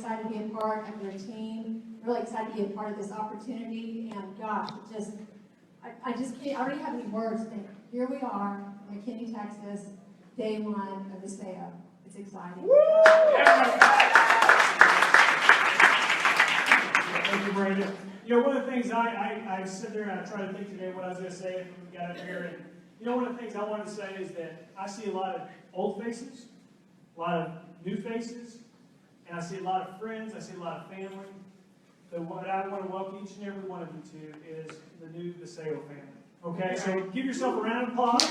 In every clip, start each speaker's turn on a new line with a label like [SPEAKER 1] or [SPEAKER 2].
[SPEAKER 1] excited to be a part of their team. Really excited to be a part of this opportunity. And gosh, I just can't, I don't even have any words. And here we are, McKinney, Texas, day one of Vasayo. It's exciting.
[SPEAKER 2] Thank you, Brandon. You know, one of the things I sit there and I try to think today what I was going to say when we got up here. And, you know, one of the things I wanted to say is that I see a lot of old faces, a lot of new faces, and I see a lot of friends, I see a lot of family. But what I want to welcome each and every one of you to is the new Vasayo family. Okay, so give yourself a round of applause.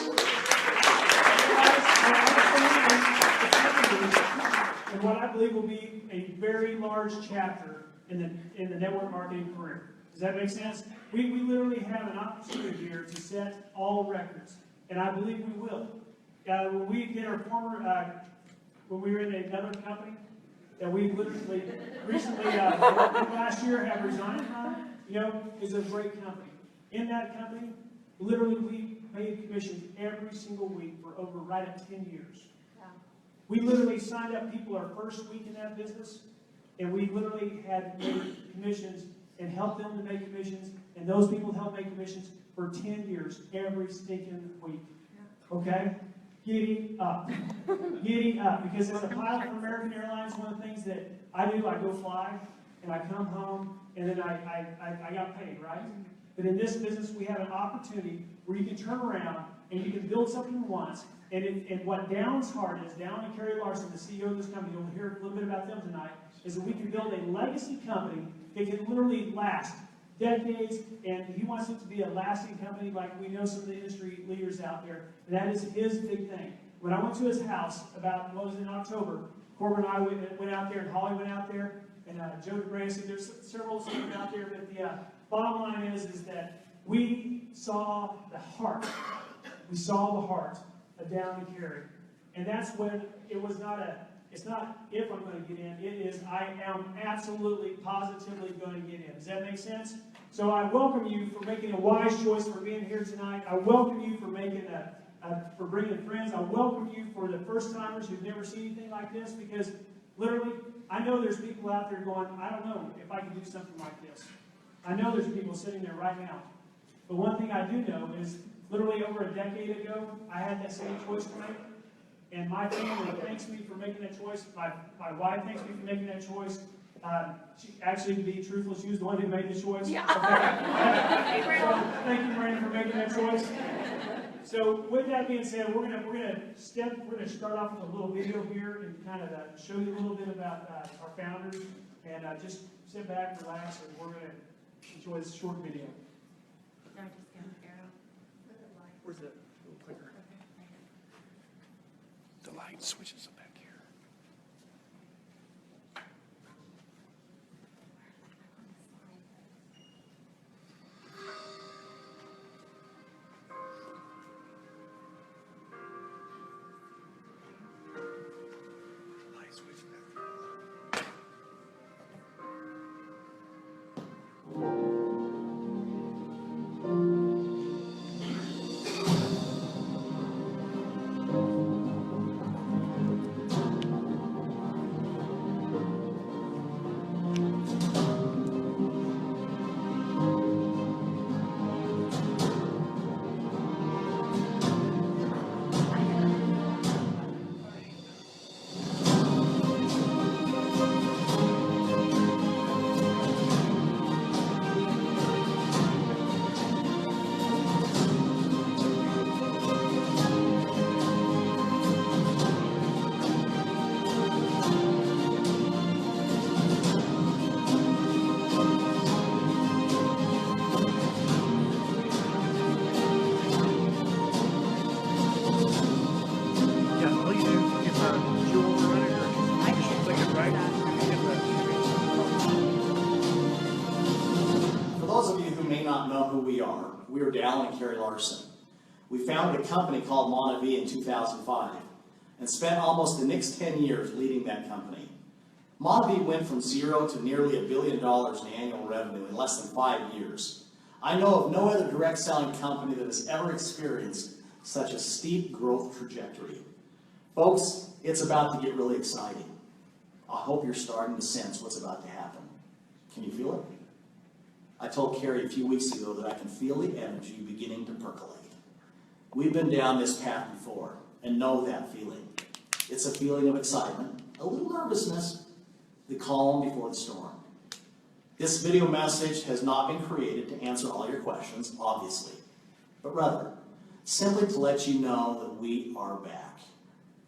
[SPEAKER 2] And what I believe will be a very large chapter in the network marketing career. Does that make sense? We literally have an opportunity here to set all records, and I believe we will. When we did our when we were in another company that we literally recently, last year, have resigned from, you know, is a great company. In that company, literally we paid commissions every single week for over right at 10 years. Yeah. We literally signed up people our first week in that business, and we literally had made commissions and helped them to make commissions, and those people helped make commissions for 10 years every stinking week. Yeah. Okay? Giddy up. Giddy up. Because as a pilot for American Airlines, one of the things that I do, I go fly, and I come home, and then I got paid, right? But in this business, we have an opportunity where you can turn around and you can build something once. And what Down's heart is, Down and Carrie Larson, the CEO of this company, you'll hear a little bit about them tonight, is that we can build a legacy company that can literally last decades, and he wants it to be a lasting company like we know some of the industry leaders out there. And that is his big thing. When I went to his house about, what was it, in October, Corbin and I went out there, and Holly went out there, and Joe DeBrancy, there's several of them out there, but the bottom line is that we saw the heart. We saw the heart of Down and Carrie. And that's when it was it's not if I'm going to get in, it is I am absolutely, positively going to get in. Does that make sense? So I welcome you for making a wise choice for being here tonight. I welcome you for making for bringing friends. I welcome you for the first timers who've never seen anything like this, because literally, I know there's people out there going, I don't know if I can do something like this. I know there's people sitting there right now. But one thing I do know is literally over a decade ago, I had that same choice to make. And my family thanks me for making that choice. My wife thanks me for making that choice. She, actually, to be truthful, she was the one who made the choice. Yeah. Okay. So, thank you, Brandon, for making that choice. So, with that being said, we're gonna start off with a little video here and kind of show you a little bit about our founders, and just sit back, relax, and we're gonna enjoy this short video. Where's the little clicker? The light switches back here. Light switch back there.
[SPEAKER 3] We are Dal and Carrie Larson. We founded a company called Monavie in 2005 and spent almost the next 10 years leading that company. Monavie went from zero to nearly $1 billion in annual revenue in less than 5 years. I know of no other direct selling company that has ever experienced such a steep growth trajectory. Folks, it's about to get really exciting. I hope you're starting to sense what's about to happen. Can you feel it? I told Carrie a few weeks ago that I can feel the energy beginning to percolate. We've been down this path before and know that feeling. It's a feeling of excitement, a little nervousness, the calm before the storm. This video message has not been created to answer all your questions, obviously, but rather simply to let you know that we are back.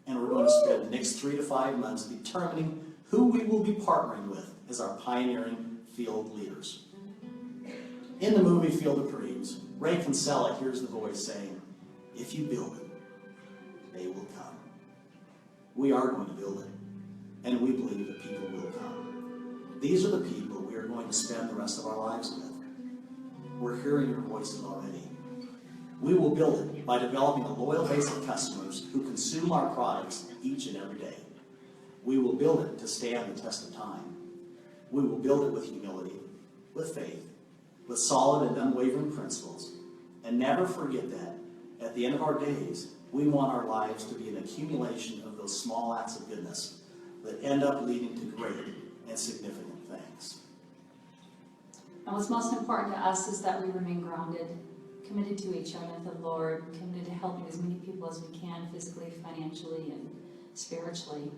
[SPEAKER 3] And we're going to spend the next 3 to 5 months determining who we will be partnering with as our pioneering field leaders. In the movie Field of Dreams, Ray Kinsella hears the voice saying, "If you build it, they will come." We are going to build it, and we believe that people will come. These are the people we are going to spend the rest of our lives with. We're hearing your voices already. We will build it by developing a loyal base of customers who consume our products each and every day. We will build it to stand the test of time. We will build it with humility, with faith, with solid and unwavering principles, and never forget that at the end of our days, we want our lives to be an accumulation of those small acts of goodness that end up leading to great and significant things.
[SPEAKER 4] And what's most important to us is that we remain grounded, committed to each other, the Lord, committed to helping as many people as we can, physically, financially, and spiritually.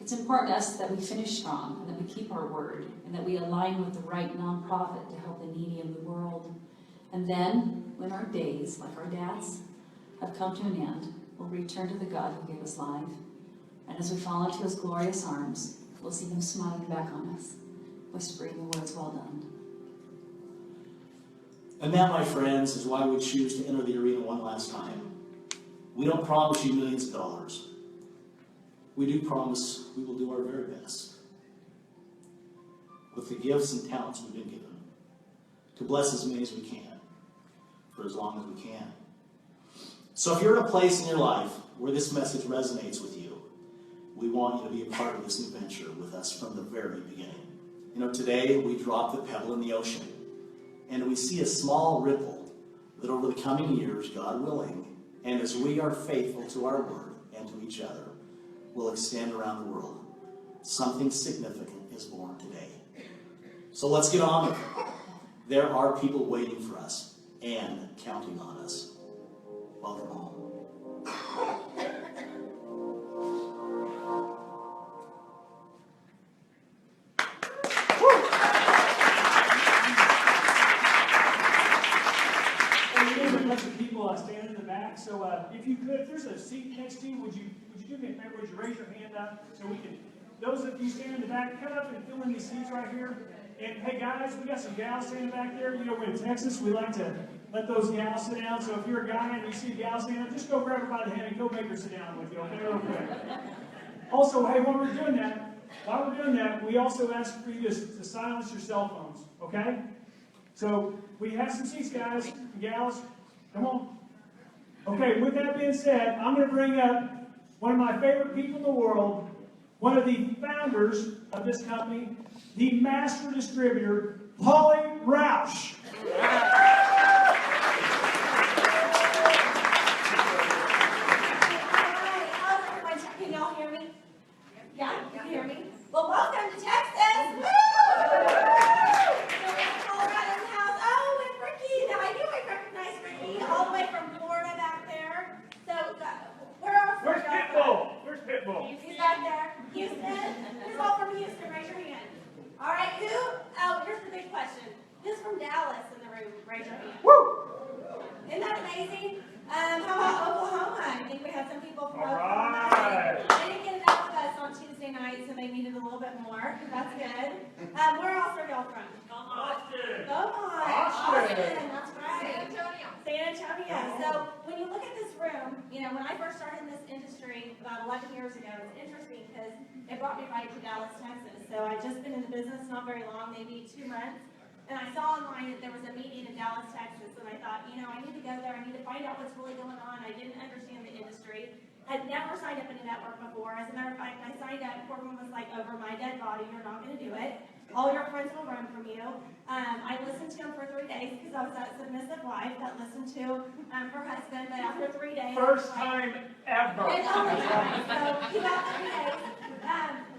[SPEAKER 4] It's important to us that we finish strong, and that we keep our word, and that we align with the right nonprofit to help the needy of the world. And then, when our days, like our dad's, have come to an end, we'll return to the God who gave us life. And as we fall into his glorious arms, we'll see him smiling back on us, whispering the words, "Well done."
[SPEAKER 3] And that, my friends, is why we choose to enter the arena one last time. We don't promise you millions of dollars. We do promise we will do our very best with the gifts and talents we've been given to bless as many as we can for as long as we can. So if you're in a place in your life where this message resonates with you, we want you to be a part of this new venture with us from the very beginning. You know, today we drop the pebble in the ocean, and we see a small ripple that over the coming years, God willing, and as we are faithful to our word and to each other, will extend around the world. Something significant is born today. So let's get on with it. There are people waiting for us and counting on us. Welcome home.
[SPEAKER 2] Stand in the back. So if you could, if there's a seat next to you, would you do me a favor? Would you raise your hand up so we can? Those of you standing in the back, come up and fill in these seats right here. And hey guys, we got some gals standing back there. You know, we're in Texas. We like to let those gals sit down. So if you're a guy and you see a gal standing up, just go grab her by the hand and go make her sit down with you. Okay, real quick. Also, hey, while we're doing that, we also ask for you to silence your cell phones. Okay? So we have some seats, guys and gals. Come on. Okay, with that being said, I'm going to bring up one of my favorite people in the world, one of the founders of this company, the master distributor, Polly Roush.
[SPEAKER 5] How's everyone? Can y'all hear me? Yeah, you can hear me? Well, welcome to Texas! Woo! Colorado in the house. Oh, and Ricky. Now, I knew I recognized Ricky all the way from Florida back there. So, where else?
[SPEAKER 2] Where's Pitbull? Where's Pitbull?
[SPEAKER 5] He's back there. Houston? Who's all from Houston? Raise your hand. All right, who? Oh, here's the big question. Who's from Dallas in the room? Raise your hand.
[SPEAKER 2] Woo!
[SPEAKER 5] Isn't that amazing? How about Oklahoma? I think we have some people from
[SPEAKER 2] All
[SPEAKER 5] Oklahoma.
[SPEAKER 2] right.
[SPEAKER 5] They didn't get enough of us on Tuesday night, so they needed a little bit more. That's good. Where else are y'all from?
[SPEAKER 2] Austin.
[SPEAKER 5] Austin. That's right. San Antonio. So when you look at this room, you know, when I first started in this industry about 11 years ago, it's interesting because it brought me right to Dallas, Texas. So I'd just been in the business not very long, maybe 2 months. And I saw online that there was a meeting in Dallas, Texas, and I thought, you know, I need to go there. I need to find out what's really going on. I didn't understand the industry. Had never signed up in a network before. As a matter of fact, I signed up. Corbin was like, "Over my dead body, you're not going to do it. All your friends will run from you." I listened to him for 3 days because I was that submissive wife that listened to her husband. But after 3 days,
[SPEAKER 2] First time ever.
[SPEAKER 5] it's only time. So he got 3 days.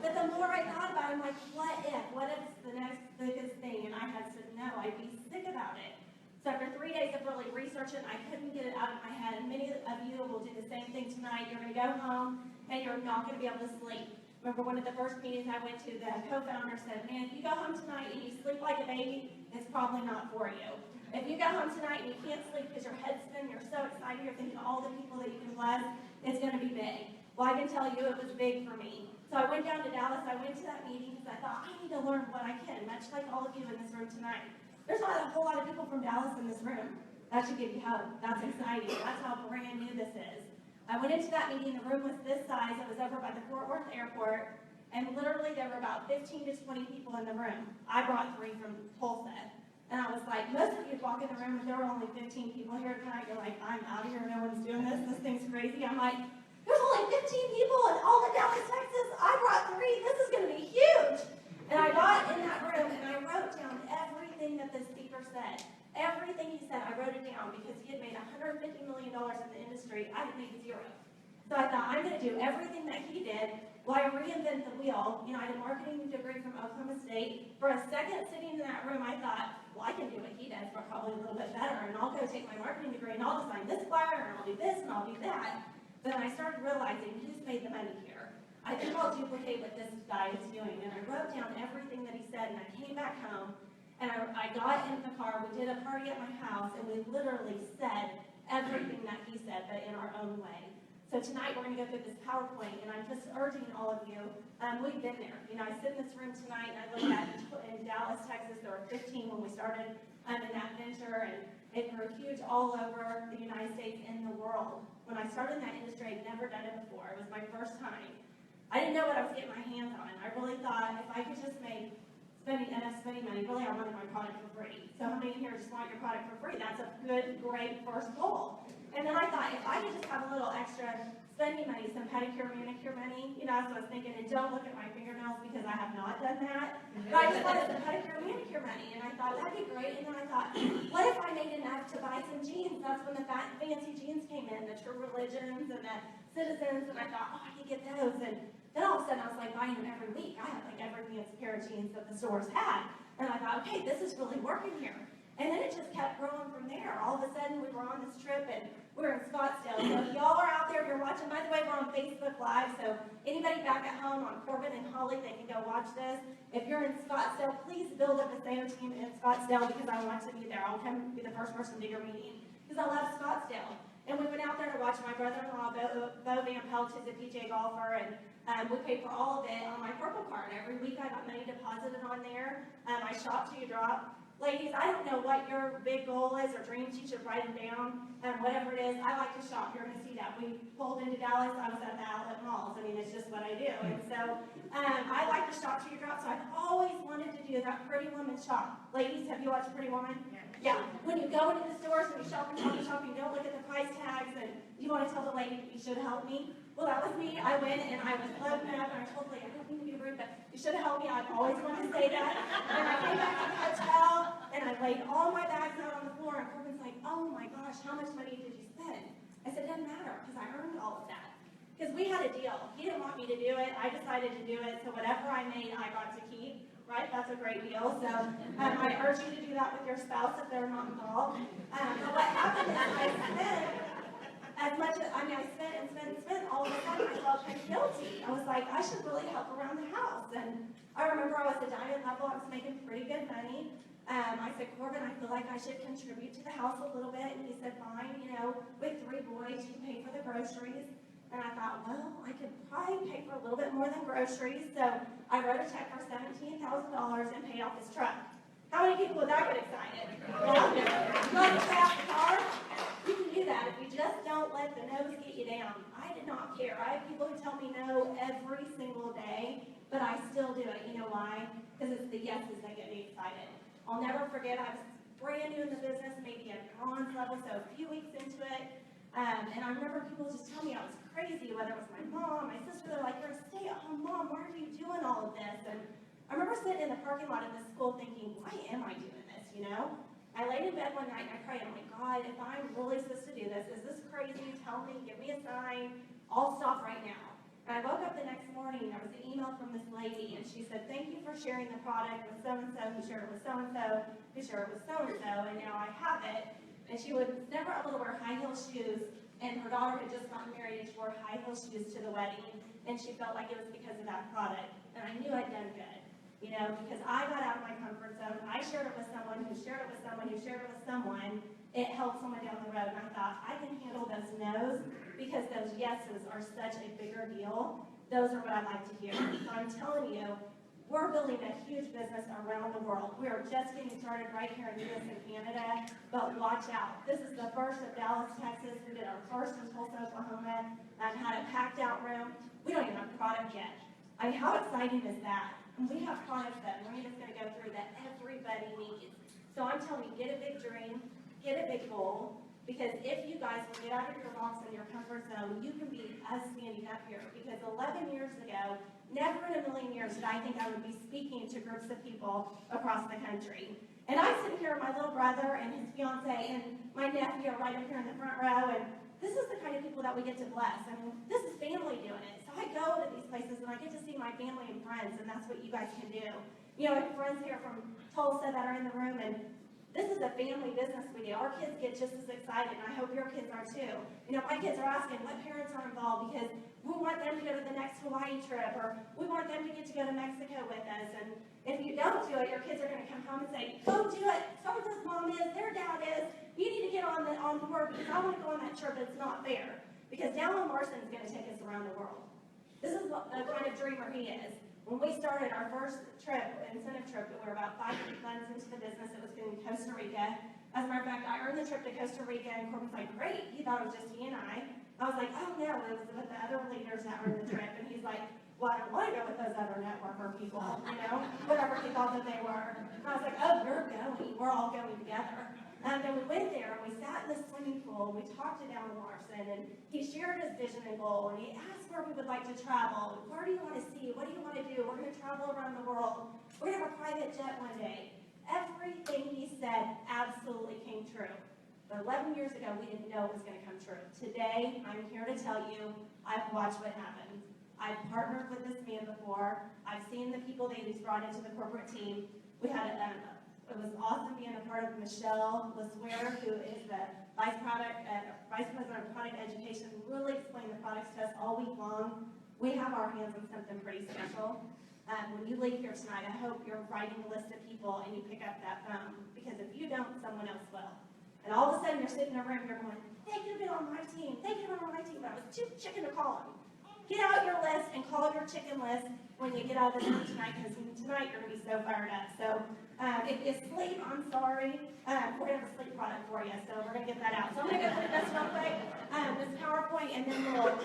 [SPEAKER 5] But the more I thought about it, I'm like, what if? What if it's the next biggest thing? And I had said no, I'd be sick about it. So after 3 days of really researching, I couldn't get it out of my head. And many of you will do the same thing tonight. You're going to go home and you're not going to be able to sleep. Remember one of the first meetings I went to, the co-founder said, man, if you go home tonight and you sleep like a baby, it's probably not for you. If you go home tonight and you can't sleep because your head's spinning, you're so excited, you're thinking of all the people that you can bless, it's going to be big. Well, I can tell you it was big for me. So I went down to Dallas. I went to that meeting because I thought, I need to learn what I can, much like all of you in this room tonight. There's not a whole lot of people from Dallas in this room. That should give you hope. That's exciting. That's how brand new this is. I went into that meeting. The room was this size. It was over by the Fort Worth airport. And literally there were about 15 to 20 people in the room. I brought 3 from Tulsa. And I was like, most of you walk in the room, if there were only 15 people here tonight, you're like, I'm out of here. No one's doing this. This thing's crazy. I'm like, there's only 15 people in all of Dallas, Texas. I brought 3. This is going to be huge. And I got in that room and I wrote down everything that the speaker said. Everything he said, I wrote it down because he had made $150 million in the industry. I had made 0. So I thought, I'm going to do everything that he did. Well, I reinvent the wheel. You know, I had a marketing degree from Oklahoma State. For a second sitting in that room, I thought, well, I can do what he does, but probably a little bit better. And I'll go take my marketing degree and I'll design this flyer and I'll do this and I'll do that. But I started realizing who's made the money here. I think I'll duplicate what this guy is doing. And I wrote down everything that he said, and I came back home, and I got in the car. We did a party at my house, and we literally said everything that he said, but in our own way. So tonight we're going to go through this PowerPoint, and I'm just urging all of you, we've been there. You know, I sit in this room tonight, and I look at in Dallas, Texas, there were 15 when we started in that venture, and it grew huge all over the United States and the world. When I started in that industry, I'd never done it before. It was my first time. I didn't know what I was getting my hands on. I really thought if I could just make enough spending money, really I wanted my product for free. So how many in here just want your product for free? That's a good, great first goal. And then I thought if I could just have a little extra spending money, some pedicure, manicure money, you know, that's what I was thinking. And don't look at my fingernails because I have not done that. But I just wanted some pedicure, manicure money. And I thought that'd be great. And then I thought, what if I made enough to buy some jeans? That's when the fancy jeans came in, the True Religions and the Citizens. And I thought, oh, I could get those. And then all of a sudden, I was like buying them every week. I had like every fancy pair of jeans that the stores had. And I thought, okay, this is really working here. And then it just kept growing from there. All of a sudden, we were on this trip, and we were in Scottsdale. So if y'all are out there, if you're watching, by the way, we're on Facebook Live. So anybody back at home on Corbin and Holly, they can go watch this. If you're in Scottsdale, please build a Vasayo team in Scottsdale because I want to be there. I'll come be the first person to your meeting because I love Scottsdale. And we went out there to watch my brother-in-law, Bo Van Pelt, who's a PJ golfer, and we paid for all of it on my Purple card. Every week I got money deposited on there. I shop till you drop. Ladies, I don't know what your big goal is or dreams. You should write them down. Whatever it is, I like to shop. You're going to see that. We pulled into Dallas. I was at the outlet malls. I mean, it's just what I do. And so I like to shop till you drop. So I've always wanted to do that Pretty Woman shop. Ladies, have you watched Pretty Woman? Yeah. When you go into the stores and you shop and shop and shop, you don't look at the price tags and you want to tell the lady you should help me. Well, that was me. I went and I was loading up and I told the lady, I don't mean to be rude, but you should have helped me. I've always wanted to say that. And I came back to the hotel and I laid all my bags out on the floor and Corbin's like, oh my gosh, how much money did you spend? I said, it doesn't matter because I earned all of that. Because we had a deal. He didn't want me to do it. I decided to do it. So whatever I made, I got to keep. Right? That's a great deal. So I urge you to do that with your spouse if they're not involved. But what happened is I spent as much as, I spent. All of a sudden I felt kind of guilty. I was like, I should really help around the house. And I remember I was at diamond level. I was making pretty good money. I said, Corbin, I feel like I should contribute to the house a little bit. And he said, fine, you know, with 3 boys, you can pay for the groceries. And I thought, well, I could probably pay for a little bit more than groceries. So I wrote a check for $17,000 and paid off his truck. How many people would that get excited? Well, you want to pay off the car? You can do that if you just don't let the no's get you down. I did not care. I have people who tell me no every single day, but I still do it. You know why? Because it's the yeses that get me excited. I'll never forget, I was brand new in the business, maybe at bronze level, so a few weeks into it. And I remember people just tell me I was crazy, whether it was my mom, my sister, they're like, you're a stay-at-home mom, why are you doing all of this? And I remember sitting in the parking lot of this school thinking, why am I doing this, you know? I laid in bed one night and I prayed, I'm like, God, if I'm really supposed to do this, is this crazy? Tell me, give me a sign, I'll stop right now. And I woke up the next morning, there was an email from this lady, and she said, thank you for sharing the product with so-and-so, who shared it with so-and-so, who shared it with so-and-so, and now I have it. And she was never able to wear high heel shoes, and her daughter had just gotten married, and she wore high heel shoes to the wedding, and she felt like it was because of that product. And I knew I'd done good, you know, because I got out of my comfort zone. I shared it with someone who shared it with someone who shared it with someone. It helped someone down the road, and I thought, I can handle those no's, because those yeses are such a bigger deal. Those are what I like to hear. So I'm telling you, we're building a huge business around the world. We are just getting started right here in the U.S. and Canada, but watch out. This is the first of Dallas, Texas. We did our first in Tulsa, Oklahoma, and had a packed out room. We don't even have product yet. I mean, how exciting is that? And we have products that Marina's going to go through that everybody needs. So I'm telling you, get a big dream, get a big goal, because if you guys will get out of your box and your comfort zone, you can be us standing up here. Because 11 years ago, never in a million years did I think I would be speaking to groups of people across the country. And I sit here, my little brother and his fiance and my nephew are right up here in the front row, and this is the kind of people that we get to bless. I mean, this is family doing it. So I go to these places and I get to see my family and friends, and that's what you guys can do. You know, I have friends here from Tulsa that are in the room, and this is a family business we do. Our kids get just as excited, and I hope your kids are too. You know, my kids are asking what parents are involved, because we want them to go to the next Hawaii trip, or we want them to get to go to Mexico with us. And if you don't do it, your kids are going to come home and say, go do it. So-and-so's mom is, their dad is. You need to get on board, because I want to go on that trip. It's not fair. Because Dallin Larson is going to take us around the world. This is what the kind of dreamer he is. When we started our first trip, incentive trip, we were about 5 months into the business. It was in Costa Rica. As a matter of fact, I earned the trip to Costa Rica, and Corbin's like, great. He thought it was just he and I. I was like, oh no, it was with the other leaders that were in the trip. And he's like, well, I don't want to go with those other networker people, you know, whatever he thought that they were. And I was like, oh, we're going. We're all going together. And then we went there, and we sat in the swimming pool, and we talked to Dallin Larson, and he shared his vision and goal, and he asked where we would like to travel. Where do you want to see? What do you want to do? We're going to travel around the world. We're going to have a private jet one day. Everything he said absolutely came true. But 11 years ago, we didn't know it was going to come true. Today, I'm here to tell you, I've watched what happened. I've partnered with this man before. I've seen the people that he's brought into the corporate team. We had it was awesome being a part of Michelle LeSueur, who is the Vice President of Product Education, really explained the products to us all week long. We have our hands on something pretty special. When you leave here tonight, I hope you're writing a list of people and you pick up that phone, because if you don't, someone else will. And all of a sudden, you're sitting in a room, you're going, they could have been on my team. They could have been on my team, but I was too chicken to call them. Get out your list and call up your chicken list when you get out of the room tonight, because tonight you're going to be so fired up. So if you sleep, I'm sorry. We're going to have a sleep product for you, so we're going to get that out. So I'm going to go through this real quick, this PowerPoint, and then we'll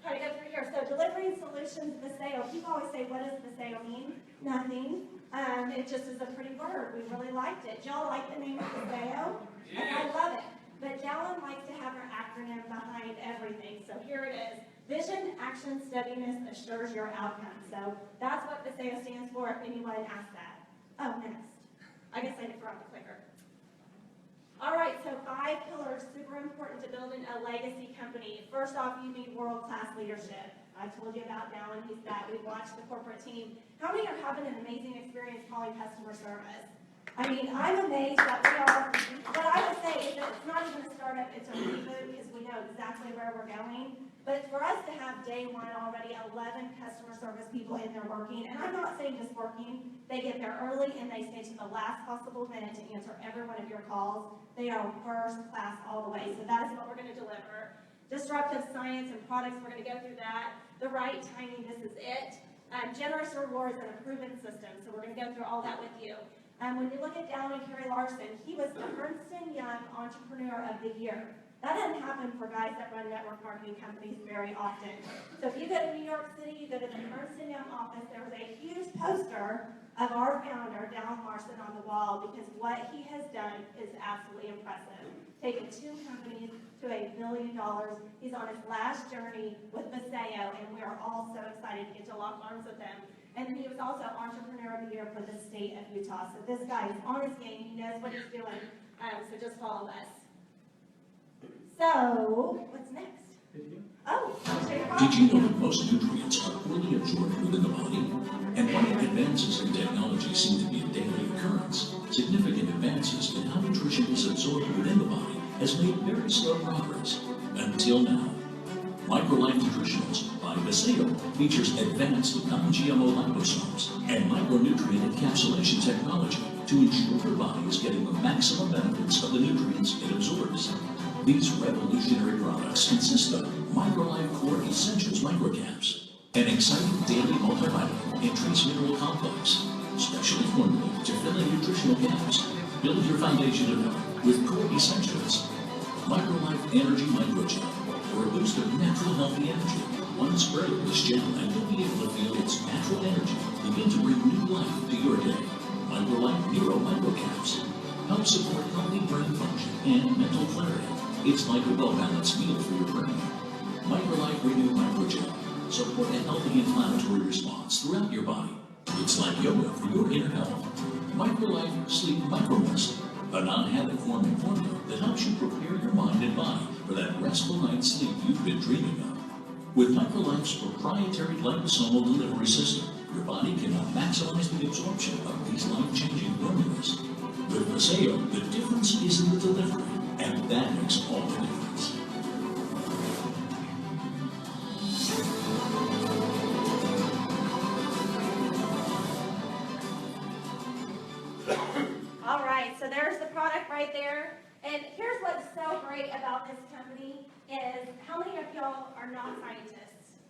[SPEAKER 5] try to go through here. So delivering solutions, Vasayo. People always say, what does Vasayo mean? Nothing. It just is a pretty word. We really liked it. Y'all like the name of Vasayo? And I love it. But Dallin likes to have her acronym behind everything. So here it is. Vision, action, steadiness assures your outcome. So that's what Vasayo stands for, if anyone asks that. Oh, next. I guess I forgot the clicker. All right, so 5 pillars, super important to building a legacy company. First off, you need world-class leadership. I told you about Dallin, he's that. We watched the corporate team. How many are having an amazing experience calling customer service? I mean, I'm amazed that we are, what I would say is that it's not even a startup, it's a reboot, because we know exactly where we're going. But for us to have day one already 11 customer service people in there working, and I'm not saying just working, they get there early and they stay to the last possible minute to answer every one of your calls. They are first class all the way, so that is what we're going to deliver. Disruptive science and products, we're going to go through that. The right timing, this is it. Generous rewards and a proven system, so we're going to go through all that with you. When you look at Dallin and Carrie Larson, he was the Ernst & Young Entrepreneur of the Year. That doesn't happen for guys that run network marketing companies very often. So if you go to New York City, you go to the Ernst & Young office, there was a huge poster of our founder, Dallin Larson, on the wall, because what he has done is absolutely impressive. Taken 2 companies to $1 billion. He's on his last journey with Vasayo, and we are all so excited to get to lock arms with him. And he was also Entrepreneur of the Year for the state of Utah. So this guy is on his game. He knows what he's doing. So just follow us. So what's next? Oh, I'll show you a
[SPEAKER 6] Did you know that most nutrients are poorly absorbed within the body? And while advances in technology seem to be a daily occurrence, significant advances in how nutrition is absorbed within the body has made very slow progress. Until now. Microlife Nutritionals by Vasayo features advanced non-GMO liposomes and micronutrient encapsulation technology to ensure your body is getting the maximum benefits of the nutrients it absorbs. These revolutionary products consist of Microlife Core Essentials Microcaps, an exciting daily multivitamin and trace mineral complex, specially formulated to fill in nutritional gaps. Build your foundation of health with Core Essentials. Microlife Energy Microgel, for a boost of natural healthy energy. One spray of this gel and you'll be able to feel its natural energy begin to bring new life to your day. Microlife Neuro Microcaps help support healthy brain function and mental clarity. It's like a well-balanced meal for your brain. Microlife Renew Microgel support a healthy inflammatory response throughout your body. It's like yoga for your inner health. Microlife Sleep Micromist, a non-habit-forming formula that helps you prepare your mind and body for that restful night's sleep you've been dreaming of. With Microlife's proprietary liposomal delivery system, your body can now maximize the absorption of these life-changing formulas. With Vasayo, the difference is in the delivery, and that makes all the difference.
[SPEAKER 5] All right, so there's the product right there. And here's what's so great about this company is how many of y'all are not scientists?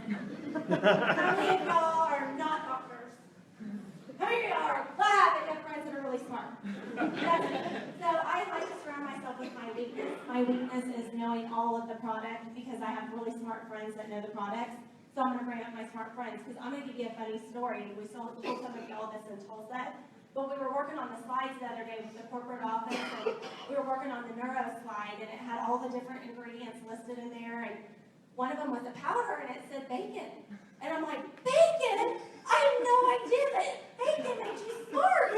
[SPEAKER 5] How many of y'all are not doctors? How many of y'all are glad that you have friends that are really smart? So I like to surround myself with my weakness. My weakness is knowing all of the product because I have really smart friends that know the products. So I'm going to bring up my smart friends because I'm going to give you a funny story. We told some of y'all this in Tulsa. But we were working on the slides the other day with the corporate office, and we were working on the neuro slide, and it had all the different ingredients listed in there, and one of them was a powder, and it said bacon. And I'm like, bacon? I had no idea that bacon made you smart.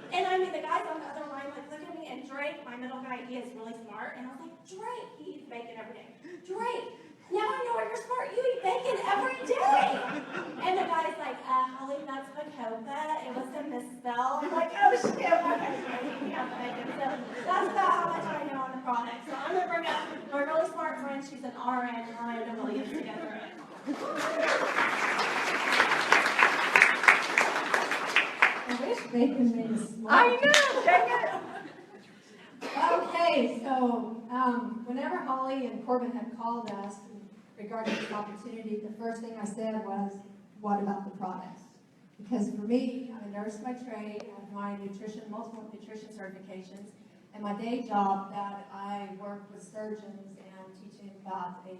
[SPEAKER 5] And I mean, the guys on the other line like look at me, and Drake, my middle guy, he is really smart, and I was like, Drake, he eats bacon every day. Drake, now I know you're smart. You eat bacon every day. And the guy's like, Holly, that's Bacopa. It was a misspell. I'm like, oh shit, okay, yeah, bacon. So that's about how much I know on the product. So I'm gonna bring up my really smart friend. She's an RN, Miranda Williams, together.
[SPEAKER 1] I wish bacon made us smart.
[SPEAKER 5] I know, dang it.
[SPEAKER 1] Okay, so whenever Holly and Corbin had called us regarding this opportunity, the first thing I said was, what about the products? Because for me, I'm a nurse by trade, I have my multiple nutrition certifications, and my day job that I work with surgeons and teaching about a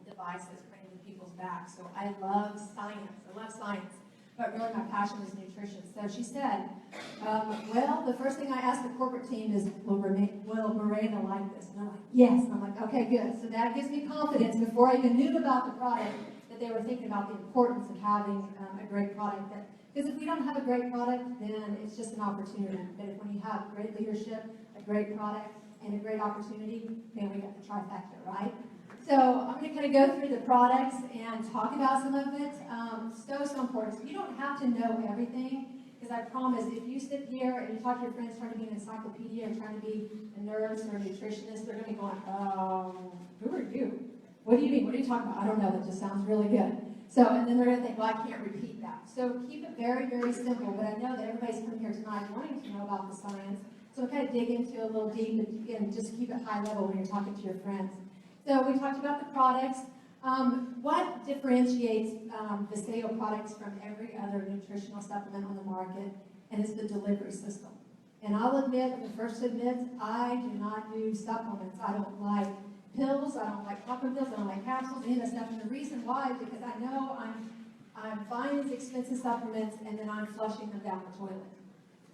[SPEAKER 1] device that's putting in people's backs. So I love science, but really my passion is nutrition. So she said, well, the first thing I asked the corporate team is, will Miranda like this? And they're like, yes. And I'm like, okay, good. So that gives me confidence before I even knew about the product that they were thinking about the importance of having a great product. Because if we don't have a great product, then it's just an opportunity. But if when you have great leadership, a great product, and a great opportunity, then we got the trifecta, right? So I'm going to kind of go through the products and talk about some of it. So important. So you don't have to know everything, because I promise if you sit here and you talk to your friends trying to be an encyclopedia or trying to be a nurse or a nutritionist, they're going to be going, who are you? What do you mean? What are you talking about? I don't know. That just sounds really good. So, and then they're going to think, well, I can't repeat that. So keep it very, very simple. But I know that everybody's come here tonight wanting to know about the science. So kind of dig into a little deep and just keep it high level when you're talking to your friends. So we talked about the products. What differentiates Vasayo products from every other nutritional supplement on the market? And it's the delivery system. And I'll admit, the first to admit, I do not do supplements. I don't like pills. I don't like popping pills. I don't like capsules, any of that stuff. And the reason why is because I know I'm buying these expensive supplements and then I'm flushing them down the toilet.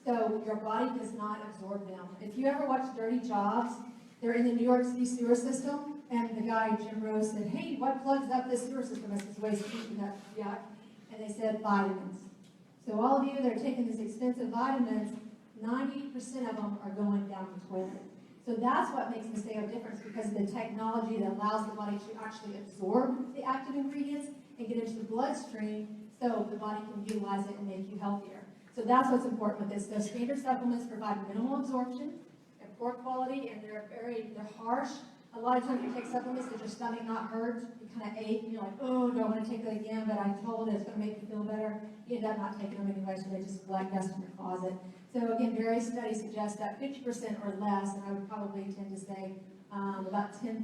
[SPEAKER 1] So your body does not absorb them. If you ever watch Dirty Jobs, they're in the New York City sewer system. And the guy, Jim Rose, said, hey, what plugs up this sewer system? I said, waste heat up, yeah. And they said vitamins. So all of you that are taking these expensive vitamins, 90% of them are going down the toilet. So that's what makes Vasayo different, because of the technology that allows the body to actually absorb the active ingredients and get into the bloodstream so the body can utilize it and make you healthier. So that's what's important with this. Those standard supplements provide minimal absorption and poor quality, and they're harsh. A lot of times you take supplements that your stomach not hurt, you kind of ache, and you're like, oh, do I want to take that again? But I'm told it's going to make you feel better. You end up not taking them anyway, so they just collect dust in your closet. So again, various studies suggest that 50% or less, and I would probably tend to say about 10%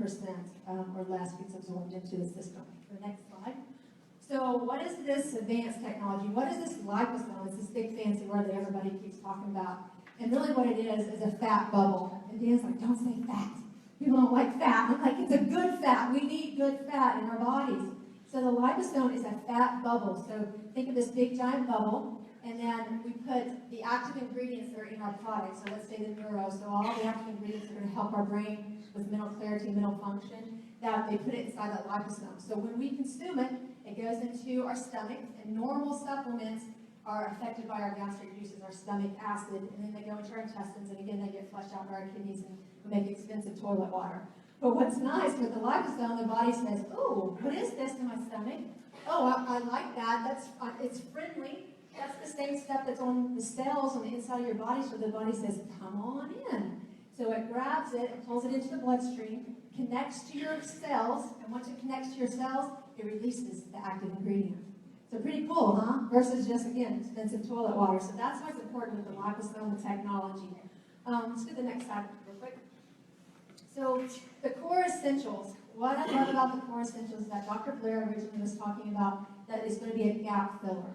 [SPEAKER 1] or less gets absorbed into the system. The next slide. So what is this advanced technology? What is this liposome? It's this big fancy word that everybody keeps talking about. And really what it is a fat bubble. And Dan's like, don't say fat. People don't like fat. I'm like, it's a good fat. We need good fat in our bodies. So the liposome is a fat bubble. So think of this big giant bubble, and then we put the active ingredients that are in our product. So let's say the neuro. So all the active ingredients are going to help our brain with mental clarity, mental function, that they put it inside that liposome. So when we consume it, it goes into our stomach, and normal supplements are affected by our gastric juices, our stomach acid, and then they go into our intestines, and again, they get flushed out by our kidneys, and we make expensive toilet water. But what's nice with the liposome, the body says, oh, what is this in my stomach? Oh, I like that. It's friendly. That's the same stuff that's on the cells on the inside of your body, so the body says, come on in. So it grabs it and pulls it into the bloodstream, connects to your cells, and once it connects to your cells, it releases the active ingredient. So pretty cool, huh? Versus just, again, expensive toilet water. So that's why it's important with the liposome technology. Let's do the next slide real quick. So the core essentials. What I love about the core essentials is that Dr. Blair originally was talking about that is going to be a gap filler.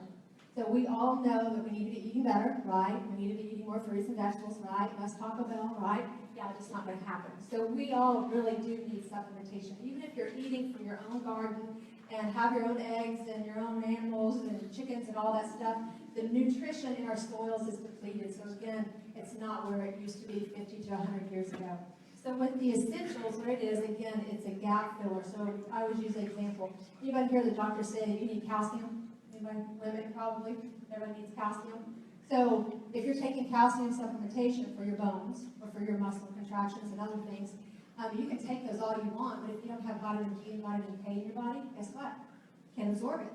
[SPEAKER 1] So we all know that we need to be eating better, right? We need to be eating more fruits and vegetables, right? Less Taco Bell, right? Yeah, it's just not going to happen. So we all really do need supplementation. Even if you're eating from your own garden and have your own eggs and your own animals and chickens and all that stuff, the nutrition in our soils is depleted. So again, it's not where it used to be 50 to 100 years ago. So with the essentials, what it is, again, it's a gap filler. So I always use an example. Anybody hear the doctor say that you need calcium? Anybody? Women probably. Everybody needs calcium. So if you're taking calcium supplementation for your bones or for your muscle contractions and other things, you can take those all you want, but if you don't have vitamin D and vitamin K in your body, guess what? You can't absorb it.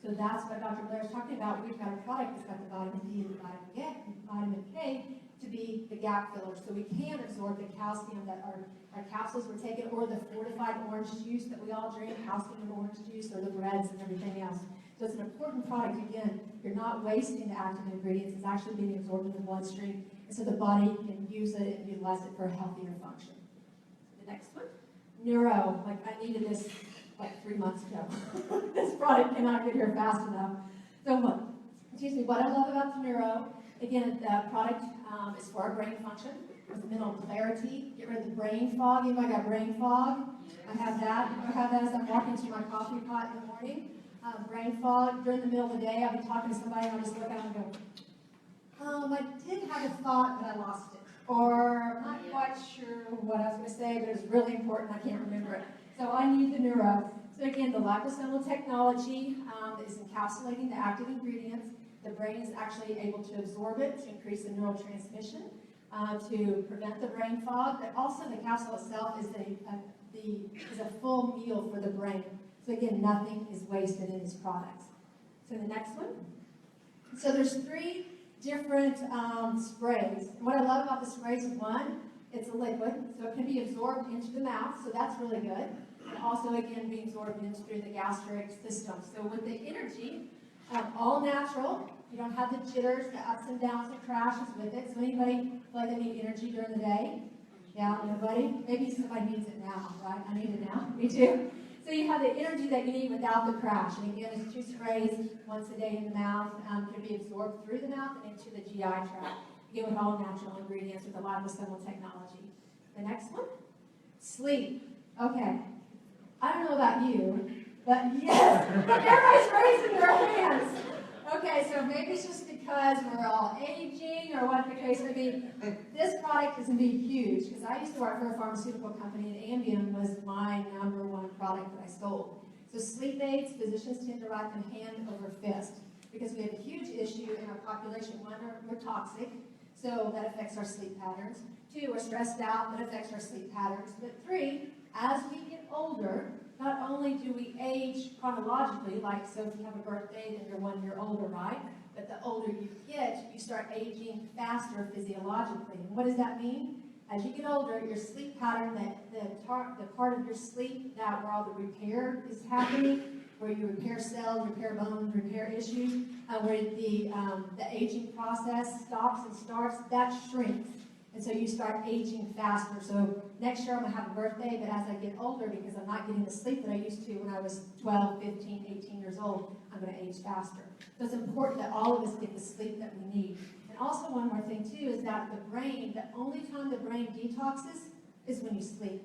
[SPEAKER 1] So that's what Dr. Blair is talking about. We've got a product that's got the vitamin D and the vitamin K to be the gap filler. So we can absorb the calcium that our capsules were taking, or the fortified orange juice that we all drink, calcium and orange juice, or the breads and everything else. So it's an important product. Again, you're not wasting the active ingredients. It's actually being absorbed in the bloodstream, and so the body can use it and utilize it for a healthier function. The next one, neuro. Like, I needed this like 3 months ago. This product cannot get here fast enough. So what I love about the neuro, again, the product is for our brain function, with mental clarity, get rid of the brain fog. Anybody got brain fog? I have that. I have that as I'm walking to my coffee pot in the morning. Brain fog, during the middle of the day, I'll be talking to somebody and I'll just look at them and go, I did have a thought, but I lost it. Or I'm not quite sure what I was going to say, but it was really important, I can't remember it. So I need the neuro. So again, the liposomal technology is encapsulating the active ingredients. The brain is actually able to absorb it, to increase the neurotransmission, to prevent the brain fog, but also the capsule itself is a full meal for the brain. So again, nothing is wasted in these products. So the next one. So there's 3 different sprays. And what I love about the sprays is, one, it's a liquid, so it can be absorbed into the mouth, so that's really good. And also, again, being absorbed into through the gastric system. So with the energy, all natural, you don't have the jitters, the ups and downs, and crashes with it. So anybody feel like they need energy during the day? Yeah, nobody? Maybe somebody needs it now, right? I need it now. Me too. So you have the energy that you need without the crash. And again, it's 2 sprays once a day in the mouth. Can be absorbed through the mouth and into the GI tract. Again, with all natural ingredients with the liposomal technology. The next one, sleep. Okay. I don't know about you, but yes, everybody's raising their hands. Okay, so maybe it's just because we're all aging or what the case may be. This product is going to be huge, because I used to work for a pharmaceutical company, and Ambien was my #1 product that I sold. So sleep aids, physicians tend to write them hand over fist, because we have a huge issue in our population. One, we're toxic. So that affects our sleep patterns. 2, we're stressed out, that affects our sleep patterns. But 3, as we get older, not only do we age chronologically, like so if you have a birthday, then you're 1 year older, right? But the older you get, you start aging faster physiologically. And what does that mean? As you get older, your sleep pattern, the part of your sleep that where all the repair is happening, where you repair cells, repair bones, repair issues, where the aging process stops and starts, that shrinks. And so you start aging faster. So next year I'm going to have a birthday, but as I get older, because I'm not getting the sleep that I used to when I was 12, 15, 18 years old, I'm going to age faster. So it's important that all of us get the sleep that we need. And also one more thing too is that the brain, the only time the brain detoxes is when you sleep.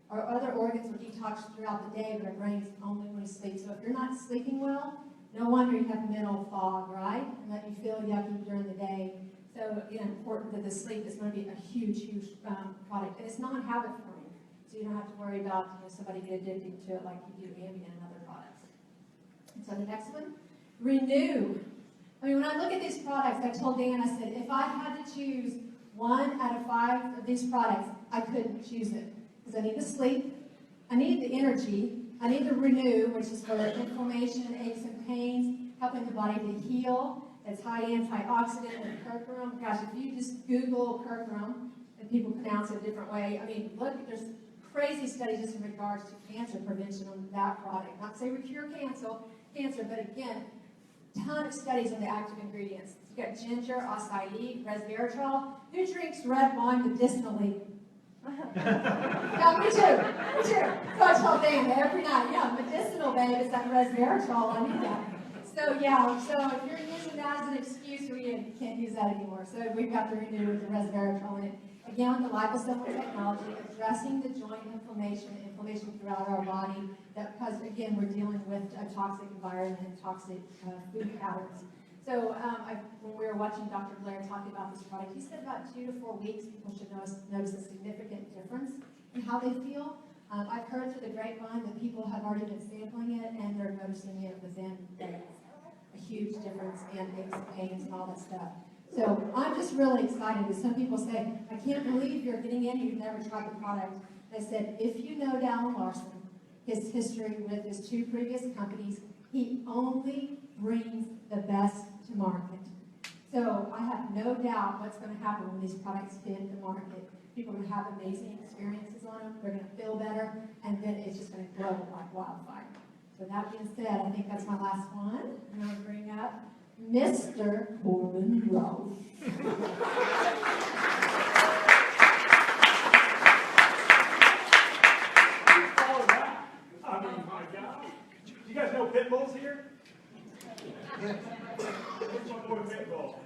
[SPEAKER 1] Our other organs will detox throughout the day, but our brain is only when you sleep. So if you're not sleeping well, no wonder you have mental fog, right? And that you feel yucky during the day. So again, important that the sleep is going to be a huge, huge product. And it's non-habit forming. So you don't have to worry about somebody get addicted to it like you do Ambien and other products. And so the next one, renew. I mean, when I look at these products, I told Dan, I said, if I had to choose 1 out of 5 of these products, I couldn't choose it. Because I need the sleep, I need the energy, I need the renew, which is for inflammation, aches and pains, helping the body to heal. It's high antioxidant and curcumin. Gosh, if you just Google curcumin, and people pronounce it a different way, I mean, look, there's crazy studies just in regards to cancer prevention on that product. Not to say we cure cancer, but again, ton of studies on the active ingredients. You got ginger, acai, resveratrol. Who drinks red wine medicinally? Yeah, me too. So I tell Dan every night, yeah, medicinal, babe, it's that resveratrol. I need that. So yeah, so if you're using that as an excuse, we can't use that anymore. So we've got the renew with the resveratrol in it. Again, with the liposomal technology, addressing the joint inflammation throughout our body, because again, we're dealing with a toxic environment and toxic food patterns. So when we were watching Dr. Blair talking about this product, he said about 2 to 4 weeks, people should notice a significant difference in how they feel. I've heard through the grapevine that people have already been sampling it and they're noticing it within days. A huge difference in aches and pains and all that stuff. So I'm just really excited. As some people say, I can't believe you're getting in, you've never tried the product. I said, if you know Dallin Larson, his history with his 2 previous companies, he only brings the best to market. So I have no doubt what's going to happen when these products hit the market. People are going to have amazing experiences on them, they're going to feel better, and then it's just going to grow like wildfire. So that being said, I think that's my last one. I'm going to bring up Mr. Corbin Rose.
[SPEAKER 2] All right. I mean, my God. Do you guys know pit bulls here? Which one more pit bull?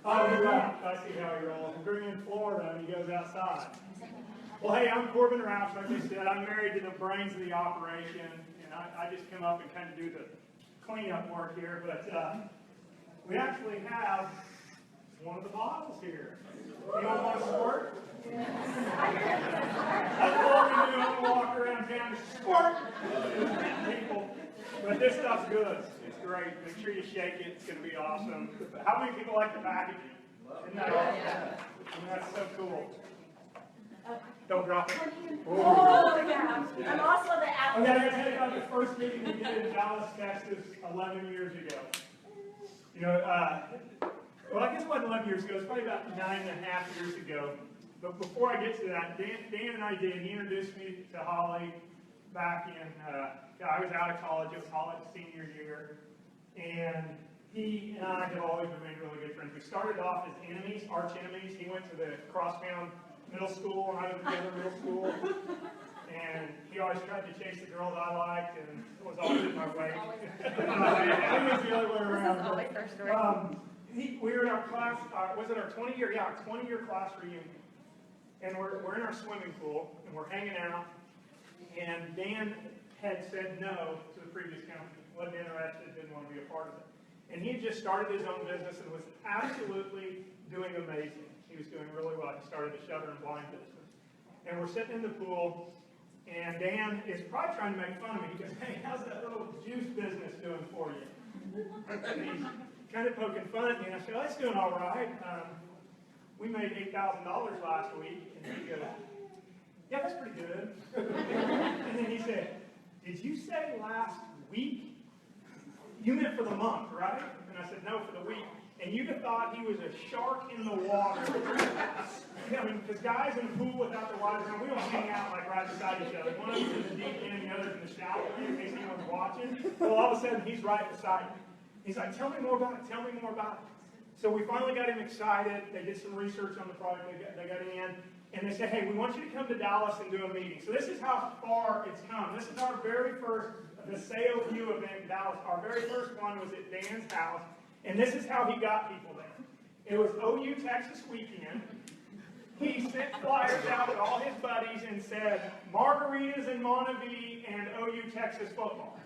[SPEAKER 2] Oh, you're right. I see how he rolls. We're in Florida and he goes outside. Well, hey, I'm Corbin Roush. Like I said, I'm married to the brains of the operation, and I just come up and kind of do the cleanup work here. But we actually have one of the bottles here. Anyone want to squirt? That's what we do. I'm going to walk around town and squirt people. But this stuff's good. It's great. Make sure you shake it. It's going to be awesome. How many people like the packaging? Isn't that awesome? And that's so cool. Don't drop it.
[SPEAKER 5] Oh, yeah. I'm also the
[SPEAKER 2] I'm going to tell you about the first meeting we did in Dallas, Texas, 11 years ago. You know, well, I guess it wasn't 11 years ago. It was probably about 9.5 years ago. But before I get to that, Dan and I did. He introduced me to Holly back in, I was out of college. It was Holly's senior year. And he and I have always remained really good friends. We started off as enemies, arch enemies. He went to the Crosstown Middle School, and I was at the other middle school. And he always tried to chase the girls I liked, and it was always in my way. I was the other way around. We were in our class, was it our 20-year? Yeah, our 20-year class reunion. And we're in our swimming pool, and we're hanging out. And Dan had said no to the previous company. Wasn't interested, didn't want to be a part of it. And he had just started his own business and was absolutely doing amazing. He was doing really well. He started a shutter and blind business. And we're sitting in the pool, and Dan is probably trying to make fun of me. He goes, hey, how's that little juice business doing for you? And he's
[SPEAKER 7] kind of poking fun at me, and I said, "Oh, it's doing all right. We made $8,000 last week." And he goes, "Yeah, that's pretty good." And then he said, "Did you say last week? You meant for the month, right?" And I said, "No, for the week." And you'd have thought he was a shark in the water. I mean, because guys in the pool without the water on, we don't hang out like right beside each other. One of them's in the deep end, the other's in the shallow end, in case anyone's watching. Well, all of a sudden, he's right beside me. He's like, "Tell me more about it, tell me more about it." So we finally got him excited. They did some research on the product, they got in, and they said, "Hey, we want you to come to Dallas and do a meeting." So this is how far it's come. This is our very first Vasayo View event in Dallas. Our very first one was at Dan's house, and this is how he got people there. It was OU Texas weekend. He sent flyers out to all his buddies and said, "Margaritas in Monavie and OU Texas football."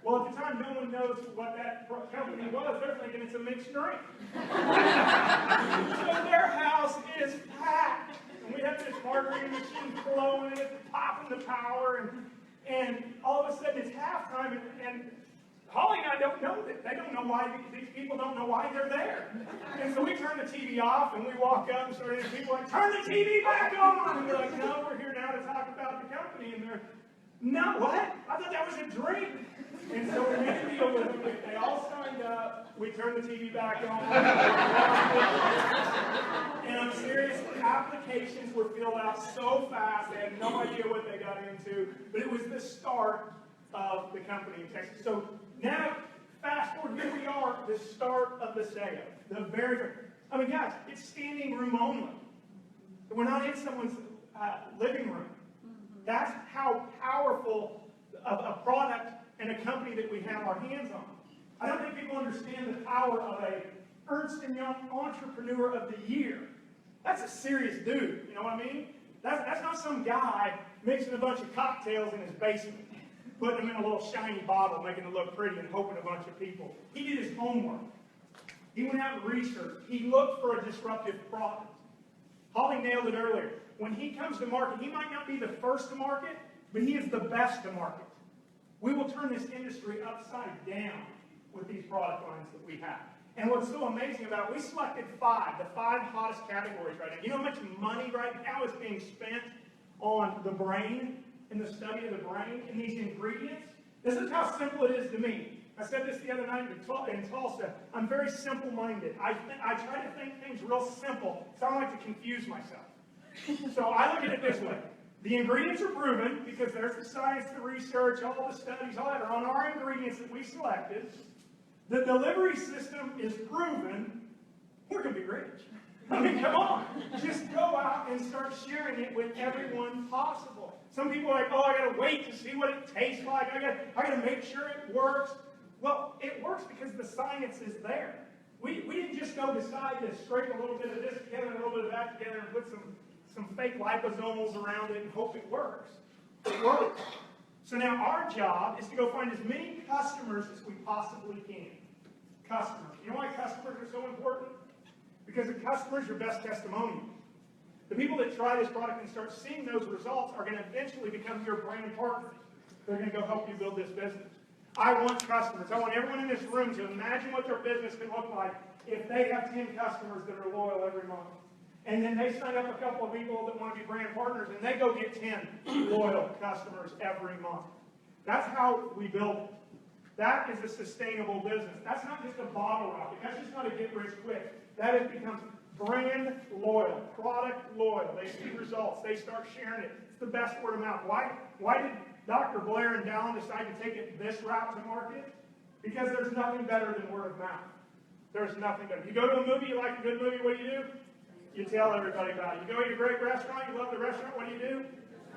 [SPEAKER 7] Well, at the time, no one knows what that company was. They're thinking it's a mixed drink. So their house is packed. And we have this margarita machine flowing, and it's popping the power, and all of a sudden it's halftime, and Holly and I don't know that. They don't know why, these people don't know why they're there. And so we turn the TV off, and we walk up and start, and people are like, "Turn the TV back on!" And we're like, "No, we're here now to talk about the company." And they're, "No, what? I thought that was a drink." And so we made a deal with them. They all signed up. We turned the TV back on. And I'm serious, applications were filled out so fast, they had no idea what they got into. But it was the start of the company in Texas. So now, fast forward, here we are, the start of Vasayo. The very first. I mean, guys, it's standing room only. We're not in someone's living room. That's how powerful of a product and a company that we have our hands on. I don't think people understand the power of a Ernst & Young Entrepreneur of the Year. That's a serious dude, you know what I mean? That's not some guy mixing a bunch of cocktails in his basement, putting them in a little shiny bottle, making it look pretty and hoping a bunch of people. He did his homework. He went out and researched. He looked for a disruptive product. Holly nailed it earlier. When he comes to market, he might not be the first to market, but he is the best to market. We will turn this industry upside down with these product lines that we have. And what's so amazing about it, we selected the five hottest categories right now. You know how much money right now is being spent on the brain and the study of the brain and these ingredients? This is how simple it is to me. I said this the other night in Tulsa. I'm very simple-minded. I try to think things real simple, so I don't like to confuse myself. So I look at it this way. The ingredients are proven because there's the science, the research, all the studies, all that are on our ingredients that we selected. The delivery system is proven. We're going to be rich. I mean, come on. Just go out and start sharing it with everyone possible. Some people are like, "Oh, I got to wait to see what it tastes like. I got to make sure it works." Well, it works because the science is there. We didn't just go decide to scrape a little bit of this together and a little bit of that together and put some fake liposomals around it and hope it works. It works. So now our job is to go find as many customers as we possibly can. Customers. You know why customers are so important? Because a customer is your best testimonial. The people that try this product and start seeing those results are going to eventually become your brand partners. They're going to go help you build this business. I want customers. I want everyone in this room to imagine what their business can look like if they have 10 customers that are loyal every month. And then they sign up a couple of people that want to be brand partners, and they go get 10 loyal customers every month. That's how we build it. That is a sustainable business. That's not just a bottle rocket. That's just not a get rich quick. That has become brand loyal, product loyal. They see results. They start sharing it. It's the best word of mouth. Why did Dr. Blair and Dallin decide to take it this route to market? Because there's nothing better than word of mouth. There's nothing better. You go to a movie, you like a good movie, what do? You tell everybody about it. You go eat a great restaurant, you love the restaurant, what do?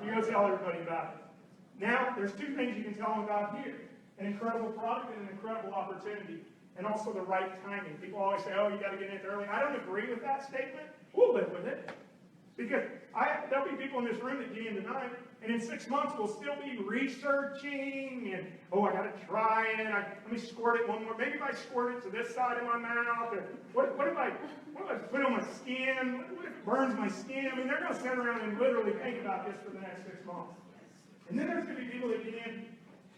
[SPEAKER 7] You go tell everybody about it. Now, there's two things you can tell them about here. An incredible product and an incredible opportunity. And also the right timing. People always say, "Oh, you got to get in it early." I don't agree with that statement. We'll live with it. Because there'll be people in this room that get in tonight, and in 6 months we'll still be researching, and, "Oh, I got to try it. Let me squirt it one more. Maybe if I squirt it to this side of my mouth, or what if I put it on my skin? What if it burns my skin?" I mean, they're going to sit around and literally think about this for the next 6 months. And then there's going to be people that get in,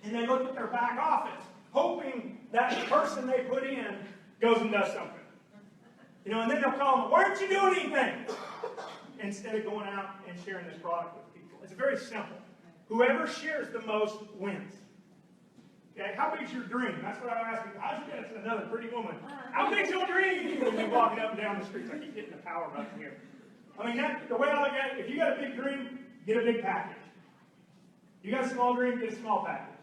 [SPEAKER 7] and they look at their back office, hoping that person they put in goes and does something. You know, and then they'll call them, why aren't you doing anything? Instead of going out and sharing this product with people. It's very simple. Whoever shares the most wins. Okay, how big's your dream? That's what I'm asking. How's you get another pretty woman? How big's your dream? When you're walking up and down the streets, I keep hitting the power button here. I mean, the way I look at it, if you got a big dream, get a big package. You got a small dream, get a small package.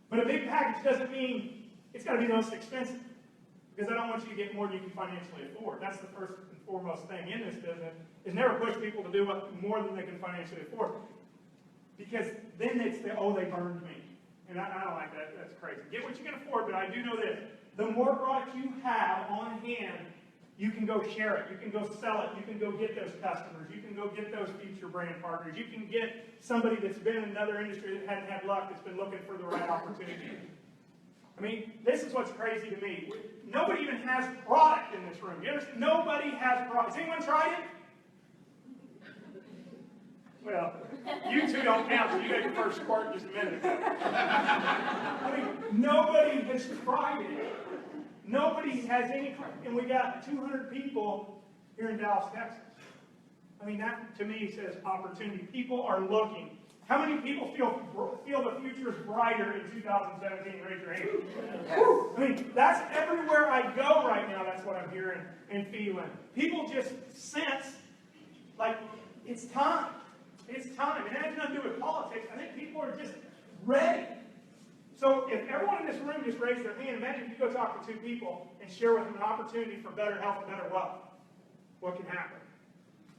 [SPEAKER 7] But a big package doesn't mean it's got to be the most expensive. Because I don't want you to get more than you can financially afford. That's the first and foremost thing in this business, is never push people to do more than they can financially afford. Because then it's they burned me. And I don't like that. That's crazy. Get what you can afford, but I do know this. The more product you have on hand, you can go share it. You can go sell it. You can go get those customers. You can go get those future brand partners. You can get somebody that's been in another industry that hasn't had luck, that's been looking for the right opportunity. I mean, this is what's crazy to me. Nobody even has product in this room. You understand? Nobody has product. Has anyone tried it? Well, you two don't count, so you got your first squirt just a minute ago. I mean, nobody has tried it. Nobody has any, and we got 200 people here in Dallas, Texas. I mean, that to me says opportunity. People are looking. How many people feel the future is brighter in 2017? Raise your hand. I mean, that's everywhere I go right now. That's what I'm hearing and feeling. People just sense like it's time. It's time. And it has nothing to do with politics. I think people are just ready. So if everyone in this room just raised their hand, imagine if you go talk to two people and share with them an opportunity for better health and better wealth. What can happen?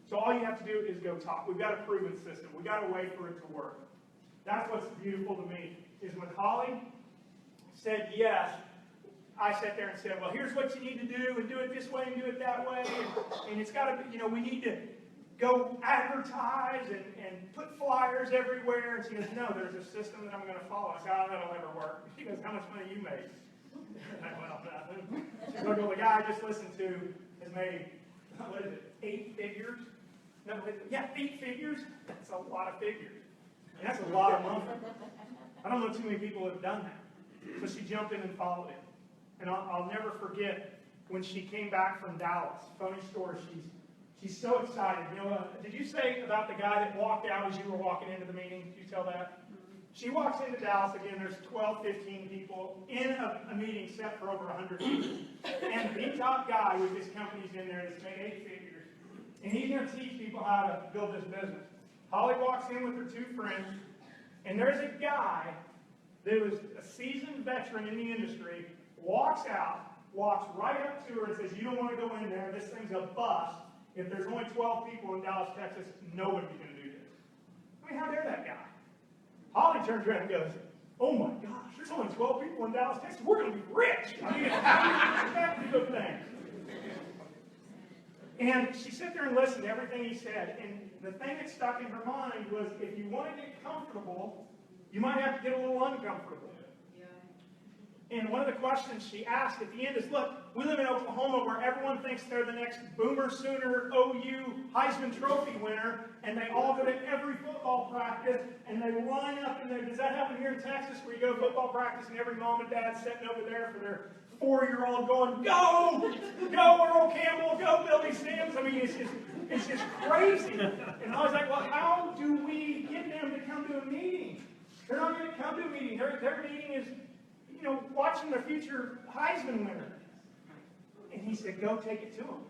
[SPEAKER 7] So all you have to do is go talk. We've got a proven system. We've got a way for it to work. That's what's beautiful to me, is when Holly said yes, I sat there and said, well, here's what you need to do, and do it this way and do it that way. And it's got to be, we need to go advertise and put flyers everywhere. And she goes, no, there's a system that I'm going to follow. I said, oh, that'll never work. She goes, how much money you make? Well, nothing. She goes, well, the guy I just listened to has made, what is it, 8 figures? No, 8 figures? That's a lot of figures. And that's a lot of money. I don't know too many people who have done that. So she jumped in and followed it. And I'll never forget when she came back from Dallas. Funny story, she's so excited. Did you say about the guy that walked out as you were walking into the meeting? Did you tell that? She walks into Dallas, again, there's 12, 15 people in a meeting set for over 100 people. And the top guy with his company's in there that's made 8 figures. And he's going to teach people how to build this business. Holly walks in with her 2 friends, and there's a guy that was a seasoned veteran in the industry, walks out, walks right up to her and says, you don't want to go in there, this thing's a bust. If there's only 12 people in Dallas, Texas, nobody's going to do this. I mean, how dare that guy? Holly turns around and goes, oh my gosh, there's only 12 people in Dallas, Texas, we're going to be rich. I mean, that's a good thing. And she sat there and listened to everything he said. And the thing that stuck in her mind was, if you want to get comfortable, you might have to get a little uncomfortable. And one of the questions she asked at the end is, look, we live in Oklahoma where everyone thinks they're the next Boomer Sooner OU Heisman Trophy winner, and they all go to every football practice, and they line up, and does that happen here in Texas where you go to football practice and every mom and dad sitting over there for their 4-year-old going, go! Go Earl Campbell, go Billy Sims. I mean, it's just crazy. And I was like, well, how do we get them to come to a meeting? They're not going to come to a meeting. Their meeting is, watching their future Heisman winner. And he said, go take it to them.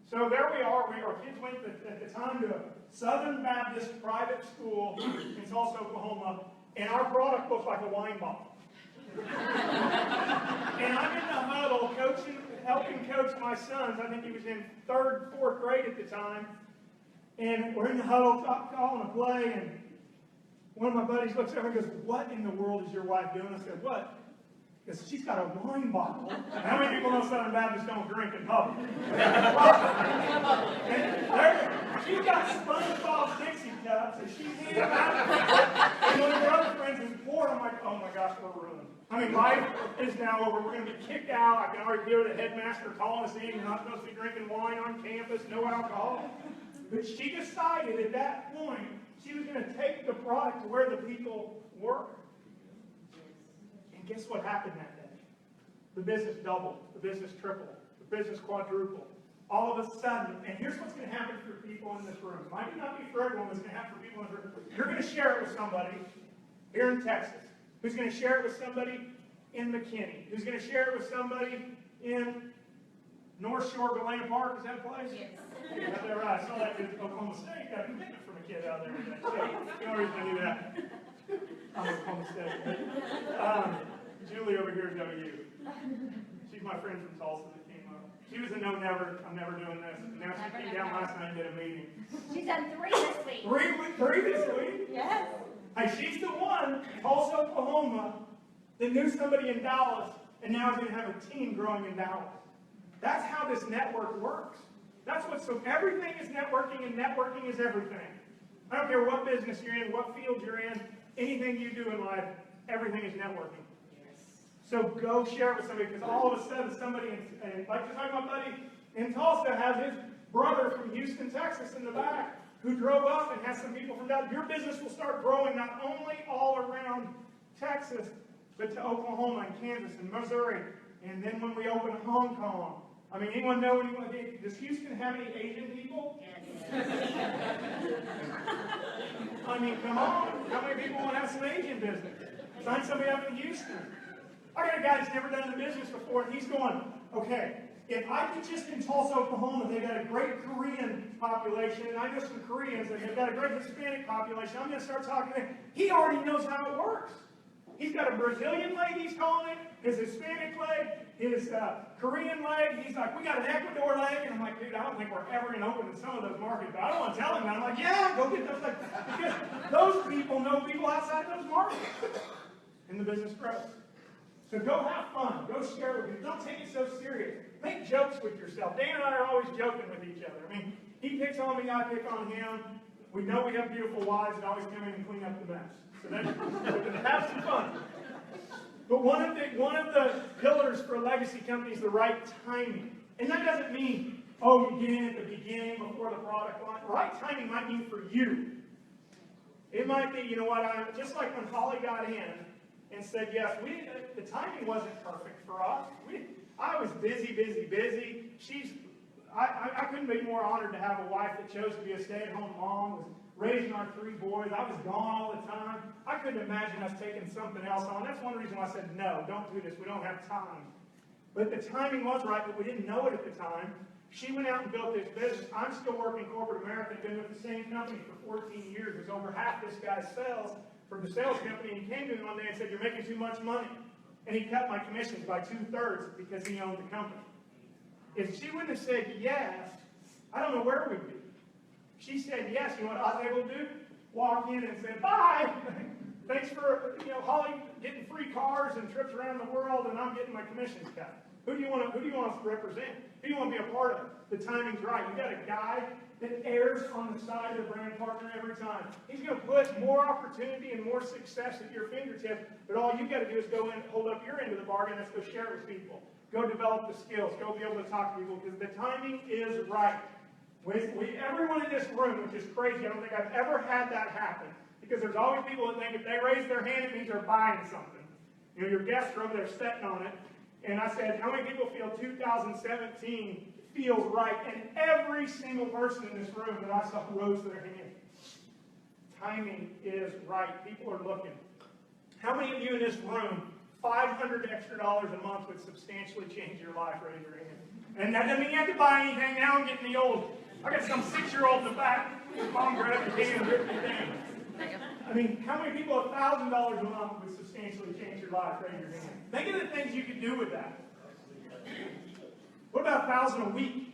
[SPEAKER 7] So there we are. Our kids went at the time to a Southern Baptist private school in Tulsa, Oklahoma, and our product looks like a wine bottle. And I'm in the huddle helping coach my sons. I think he was in 3rd, 4th grade at the time. And we're in the huddle calling a play, and one of my buddies looks over and goes, what in the world is your wife doing? I said, what? Because she's got a wine bottle. And how many people know Southern Baptists don't drink in public? She's got SpongeBob Dixie cups, and she's handing them out. And one of her other friends is pouring. I'm like, oh my gosh, we're ruined. I mean, life is now over. We're going to be kicked out. I can already hear the headmaster calling us in. You're not supposed to be drinking wine on campus, no alcohol. But she decided at that point she was going to take the product to where the people were. Guess what happened that day? The business doubled. The business tripled. the business quadrupled. All of a sudden, and here's what's going to happen for people in this room. Might not be for everyone, but it's going to happen for people in this room. You're going to share it with somebody here in Texas, who's going to share it with somebody in McKinney, who's going to share it with somebody in North Shore, Galena Park. Is that a place? Yes. You got that right. I saw that in Oklahoma State. Got a commitment from a kid out there in that state. No reason I knew that. I'm Oklahoma State. Julie over here is OU. She's my friend from Tulsa that came up. She was a no, never, I'm never doing this. And now she came down last night and did a meeting.
[SPEAKER 5] She's done 3 this week.
[SPEAKER 7] Three this week?
[SPEAKER 5] Yes.
[SPEAKER 7] Hey, she's the one, Tulsa, Oklahoma, that knew somebody in Dallas and now is going to have a team growing in Dallas. That's how this network works. That's what, so everything is networking and networking is everything. I don't care what business you're in, what field you're in, anything you do in life, everything is networking. So go share it with somebody, because all of a sudden somebody, like just like my buddy in Tulsa has his brother from Houston, Texas in the back, who drove up and has some people from down. Your business will start growing not only all around Texas, but to Oklahoma and Kansas and Missouri. And then when we open Hong Kong, I mean, anyone know anyone? Does Houston have any Asian people? Yes. I mean, come on. How many people want to have some Asian business? Sign somebody up in Houston. I got a guy that's never done the business before, and he's going, okay, if I could just in Tulsa, Oklahoma, they've got a great Korean population, and I know some Koreans, and they've got a great Hispanic population, I'm going to start talking to him. He already knows how it works. He's got a Brazilian leg, he's calling it, his Hispanic leg, his Korean leg. He's like, we got an Ecuador leg. And I'm like, dude, I don't think we're ever going to open in some of those markets. But I don't want to tell him that. I'm like, yeah, go get those legs. Because those people know people outside those markets. And the business grows. So go have fun. Go share with people. Don't take it so serious. Make jokes with yourself. Dan and I are always joking with each other. I mean, he picks on me, I pick on him. We know we have beautiful wives that always come in and clean up the mess. So have some fun. But one of the pillars for a legacy company is the right timing. And that doesn't mean, oh, you get in at the beginning before the product line. Right timing might mean for you. It might be, you know what, just like when Holly got in and said yes, the timing wasn't perfect for us. I was busy. I couldn't be more honored to have a wife that chose to be a stay-at-home mom, was raising our 3 boys. I was gone all the time. I couldn't imagine us taking something else on. That's one reason why I said, no, don't do this. We don't have time. But the timing was right, but we didn't know it at the time. She went out and built this business. I'm still working corporate America, been with the same company for 14 years. It was over half this guy's sales from the sales company. And he came to me one day and said, you're making too much money. And he cut my commissions by 2/3 because he owned the company. If she wouldn't have said yes, I don't know where we'd be. She said yes. You know what I was able to do? Walk in and say, bye. Thanks for, Holly getting free cars and trips around the world, and I'm getting my commissions cut. Who do you want us to represent? Who do you want to be a part of? The timing's right. You got a guy that errs on the side of the brand partner every time. He's going to put more opportunity and more success at your fingertips, but all you got to do is go in, hold up your end of the bargain. Let's go share it with people. Go develop the skills. Go be able to talk to people, because the timing is right. Everyone in this room, which is crazy, I don't think I've ever had that happen, because there's always people that think if they raise their hand, it means they're buying something. Your guests are over there sitting on it. And I said, how many people feel 2017 feels right? And every single person in this room that I saw rose their hand. Timing is right. People are looking. How many of you in this room, $500 extra a month would substantially change your life? Raise your hand. And that doesn't mean you have to buy anything. Now I'm getting the old. I got some 6-year-old in the back. Mom grabbed your hand and ripped your hand. I mean, how many people $1,000 a month would substantially change your life? Raise your hand. Think of the things you could do with that. What about $1,000 a week?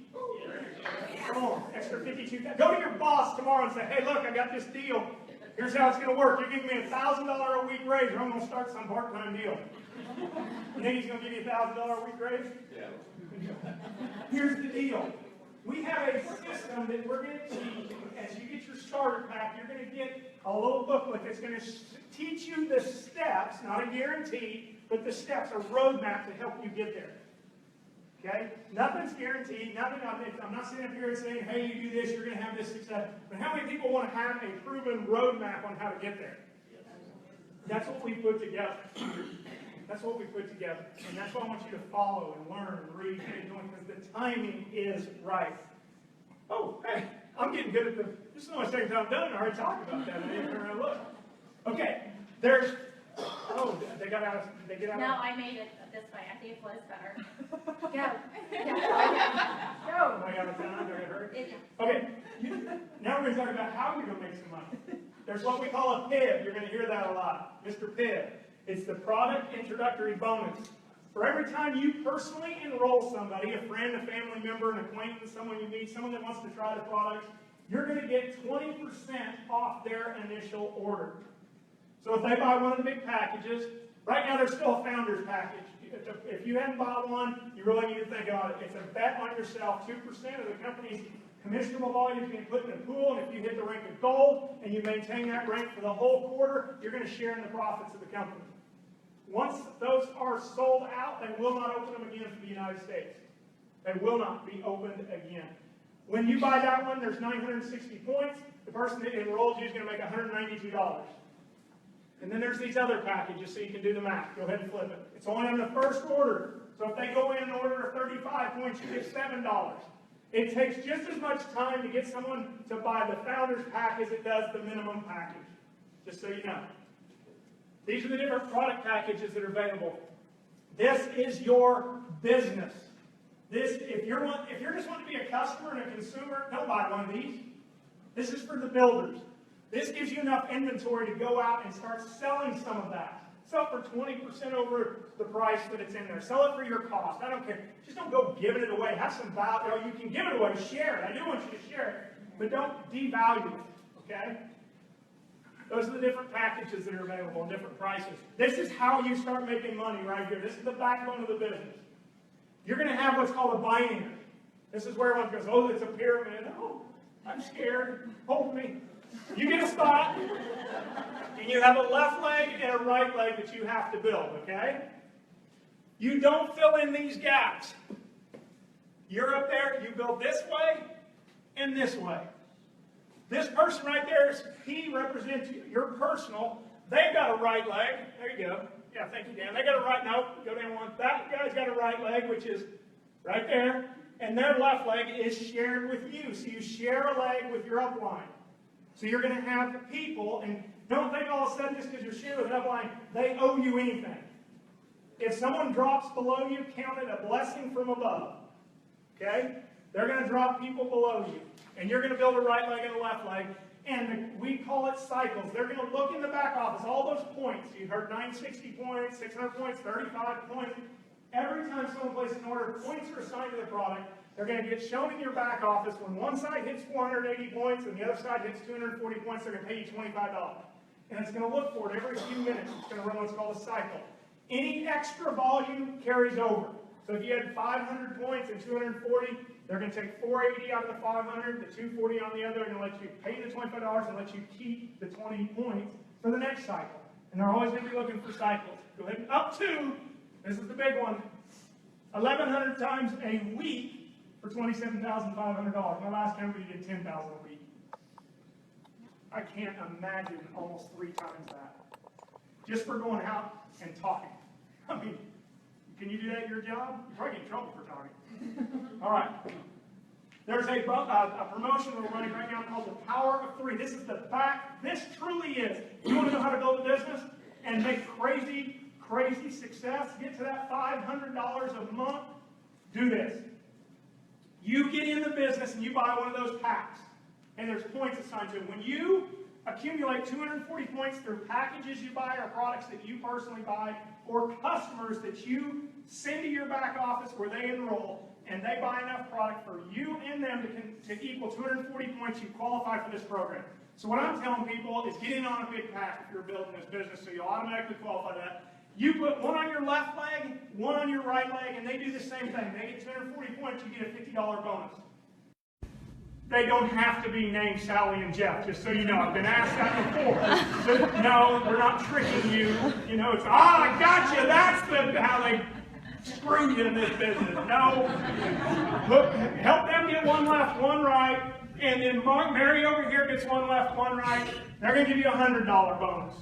[SPEAKER 7] Come on, extra $52,000. Go to your boss tomorrow and say, hey, look, I got this deal. Here's how it's going to work. You're giving me $1,000 a week raise, or I'm going to start some part-time deal. You think he's going to give you $1,000 a week raise? Yeah. Here's the deal. We have a system that we're going to teach. As you get your starter pack, you're going to get a little booklet that's going to teach you the steps, not a guarantee, but the steps, a roadmap to help you get there. Okay? Nothing's guaranteed. I'm not sitting up here and saying, hey, you do this, you're going to have this success. But how many people want to have a proven roadmap on how to get there? That's what we put together. That's what we put together. And that's what I want you to follow and learn and read and doing, because the timing is right. Oh, hey, I'm getting good at the, this is my second time done, and I already talked about that. I didn't turn around and look. Okay, there's, oh, they get out of.
[SPEAKER 5] No, I made it this way. I think it was better.
[SPEAKER 1] Go.
[SPEAKER 7] Go. Am I out of time? Do I get hurt? Okay, now we're going to talk about how we're going to make some money. There's what we call a PIB. You're going to hear that a lot. Mr. PIB. It's the product introductory bonus. For every time you personally enroll somebody, a friend, a family member, an acquaintance, someone you meet, someone that wants to try the product, you're going to get 20% off their initial order. So if they buy one of the big packages, right now there's still a founder's package. If you haven't bought one, you really need to think about it. It's a bet on yourself. 2% of the company's commissionable volume is being put in a pool, and if you hit the rank of gold and you maintain that rank for the whole quarter, you're going to share in the profits of the company. Once those are sold out, they will not open them again for the United States. They will not be opened again. When you buy that one, there's 960 points. The person that enrolled you is going to make $192. And then there's these other packages, so you can do the math. Go ahead and flip it. It's only on the first order. So if they go in and order 35 points, you get $7. It takes just as much time to get someone to buy the founder's pack as it does the minimum package, just so you know. These are the different product packages that are available. This is your business. If you're just wanting to be a customer and a consumer, don't buy one of these. This is for the builders. This gives you enough inventory to go out and start selling some of that. Sell it for 20% over the price that it's in there. Sell it for your cost. I don't care. Just don't go giving it away. Have some value. You can give it away. Share it. I do want you to share it. But don't devalue it. Okay? Those are the different packages that are available and different prices. This is how you start making money right here. This is the backbone of the business. You're going to have what's called a binary. This is where everyone goes, oh, it's a pyramid. Oh, I'm scared. Hold me. You get a spot, and you have a left leg and a right leg that you have to build, okay? You don't fill in these gaps. You're up there, you build this way and this way. This person right there, he represents your personal. They've got a right leg. There you go. Yeah, thank you, Dan. They got a right, no, go down one. That guy's got a right leg, which is right there. And their left leg is shared with you. So you share a leg with your upline. So you're going to have people, and don't think all of a sudden just because you're sharing with an upline, they owe you anything. If someone drops below you, count it a blessing from above. Okay? They're going to drop people below you. And you're going to build a right leg and a left leg. And we call it cycles. They're going to look in the back office, all those points. You heard 960 points, 600 points, 35 points. Every time someone places an order, points are assigned to the product. They're going to get shown in your back office. When one side hits 480 points and the other side hits 240 points, they're going to pay you $25. And it's going to look for it every few minutes. It's going to run what's called a cycle. Any extra volume carries over. So if you had 500 points and 240, they're going to take 480 out of the 500, the 240 on the other, and let you pay the $25 and let you keep the 20 points for the next cycle. And they're always going to be looking for cycles. Go ahead. Up to, this is the big one, 1,100 times a week for $27,500. My last number, you did 10,000 a week. I can't imagine almost 3 times that. Just for going out and talking. I mean, can you do that at your job? You probably get in trouble for talking. All right. There's a promotion we're running right now called the Power of 3. This is the fact. This truly is. You want to know how to build a business and make crazy, crazy success? Get to that $500 a month? Do this. You get in the business and you buy one of those packs. And there's points assigned to it. When you accumulate 240 points through packages you buy or products that you personally buy or customers that you send to your back office where they enroll and they buy enough product for you and them to equal 240 points, you qualify for this program. So what I'm telling people is get in on a big pack if you're building this business so you'll automatically qualify that. You put one on your left leg, one on your right leg, and they do the same thing. They get 240 points, you get a $50 bonus. They don't have to be named Sally and Jeff, just so you know. I've been asked that before. So, no, we're not tricking you. You know, it's, I got you. That's how they screw you in this business. No. Look, help them get one left, one right, and then Mary over here gets one left, one right. They're going to give you a $100 bonus.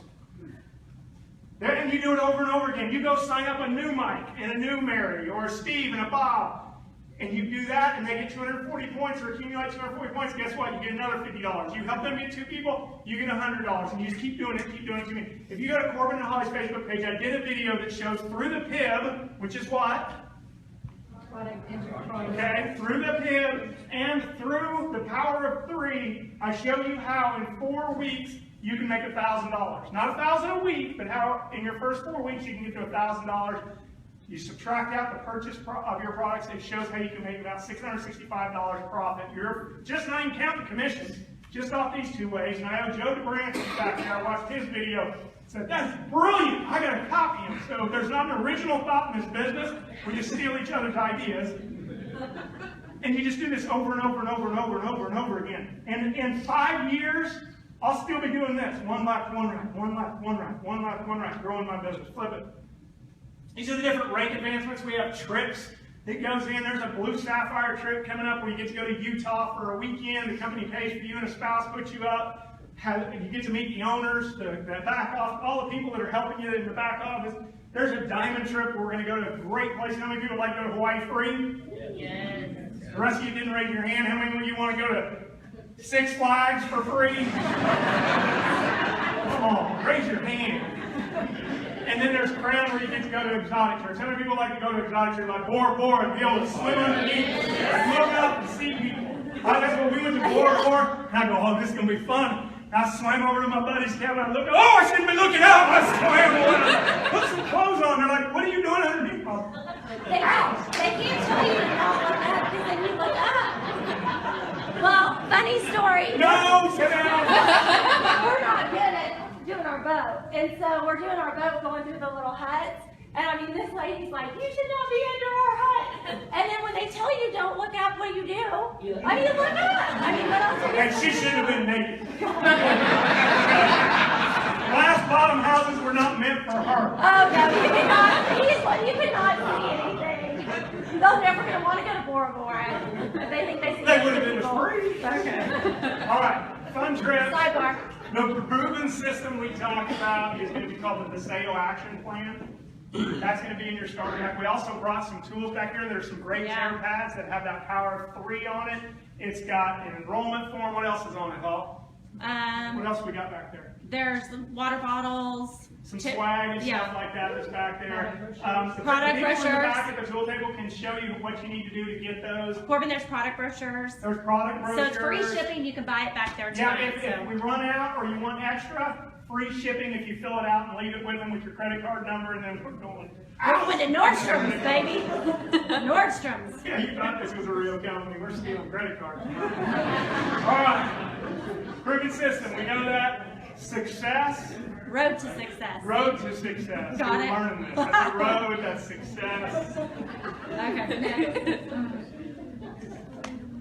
[SPEAKER 7] And you do it over and over again. You go sign up a new Mike and a new Mary or a Steve and a Bob. And you do that, and they get 240 points or accumulate 240 points. Guess what? You get another $50. You help them get 2 people, you get $100. And you just keep doing it, keep doing it. If you go to Corbin and Holly's Facebook page, I did a video that shows through the PIB, which is what? Okay, through the PIB and through the power of 3, I show you how in 4 weeks you can make $1,000. Not $1,000 a week, but how in your first 4 weeks you can get to $1,000. You subtract out the purchase of your products, it shows how you can make about $665 profit. You're just not even counting commissions, just off these 2 ways. And I know Joe DeBranch is back there. I watched his video. Said, that's brilliant. I got to copy him. So if there's not an original thought in this business, we just steal each other's ideas. And you just do this over and over and over and over and over and over again. And in 5 years, I'll still be doing this. 1 lap, 1 rack, 1 lap, 1 rack, 1 lap, 1 rack, growing my business. Flip it. These are the different rank advancements. We have trips that goes in. There's a Blue Sapphire trip coming up where you get to go to Utah for a weekend. The company pays for you and a spouse, puts you up. You get to meet the owners, the back office, all the people that are helping you in the back office. There's a diamond trip where we're going to go to a great place. How many people would like to go to Hawaii free? Yes. The rest of you didn't raise your hand. How many of you want to go to Six Flags for free? Come on, raise your hand. And then there's Crown where you get to go to exotic trips. How many people like to go to exotic trips like Bora Bora and be able to swim underneath and look up and see people? That's what we went to Bora Bora, and I go, oh, this is going to be fun. I swam over to my buddy's cabin, I look, oh, I shouldn't be looking out. I swam away. Put some clothes on. They're like, what are you doing underneath?
[SPEAKER 5] They can't tell you to not look up because then you look up. Well, funny story.
[SPEAKER 7] No, sit down.
[SPEAKER 5] We're not good at doing our boat. And so we're doing our boat going through the little huts. And I mean, this lady's like, you should not be under our hut. And then when they tell you don't look up, what do you do? I mean, you look up. I mean, what else are you
[SPEAKER 7] And she should have been naked. Glass bottom houses were not meant for her.
[SPEAKER 5] Oh, no, you cannot see anything. They're never going to want to go to Bora Bora. They think they see
[SPEAKER 7] They would have been
[SPEAKER 5] people.
[SPEAKER 7] free.
[SPEAKER 5] Okay.
[SPEAKER 7] All right, fun trip.
[SPEAKER 5] Sidebar.
[SPEAKER 7] The proven system we talked about is going to be called the Vasayo Action Plan. That's going to be in your starter pack. We also brought some tools back here. There's some great chair pads that have that power of 3 on it. It's got an enrollment form. What else is on it, Hall? What else we got back there?
[SPEAKER 8] There's water bottles.
[SPEAKER 7] Some swag and stuff like that that's back there. The
[SPEAKER 8] Product
[SPEAKER 7] people in the
[SPEAKER 8] brochures.
[SPEAKER 7] back at the tool table can show you what you need to do to get those.
[SPEAKER 8] Corbin, there's product brochures.
[SPEAKER 7] There's product
[SPEAKER 8] So
[SPEAKER 7] brochures.
[SPEAKER 8] it's free shipping. You can buy it back there too.
[SPEAKER 7] Yeah, if we run out or you want extra, free shipping if you fill it out and leave it with them with your credit card number, and then we're going.
[SPEAKER 8] We're going to Nordstrom's, baby. Nordstrom's.
[SPEAKER 7] Yeah, you thought this was a real company. We're stealing credit cards. All right. Proven system. We know that. Success.
[SPEAKER 8] Road to success.
[SPEAKER 7] Road to success.
[SPEAKER 8] Got
[SPEAKER 7] We're
[SPEAKER 8] it.
[SPEAKER 7] learning this. That's a road. That's success.
[SPEAKER 8] Okay.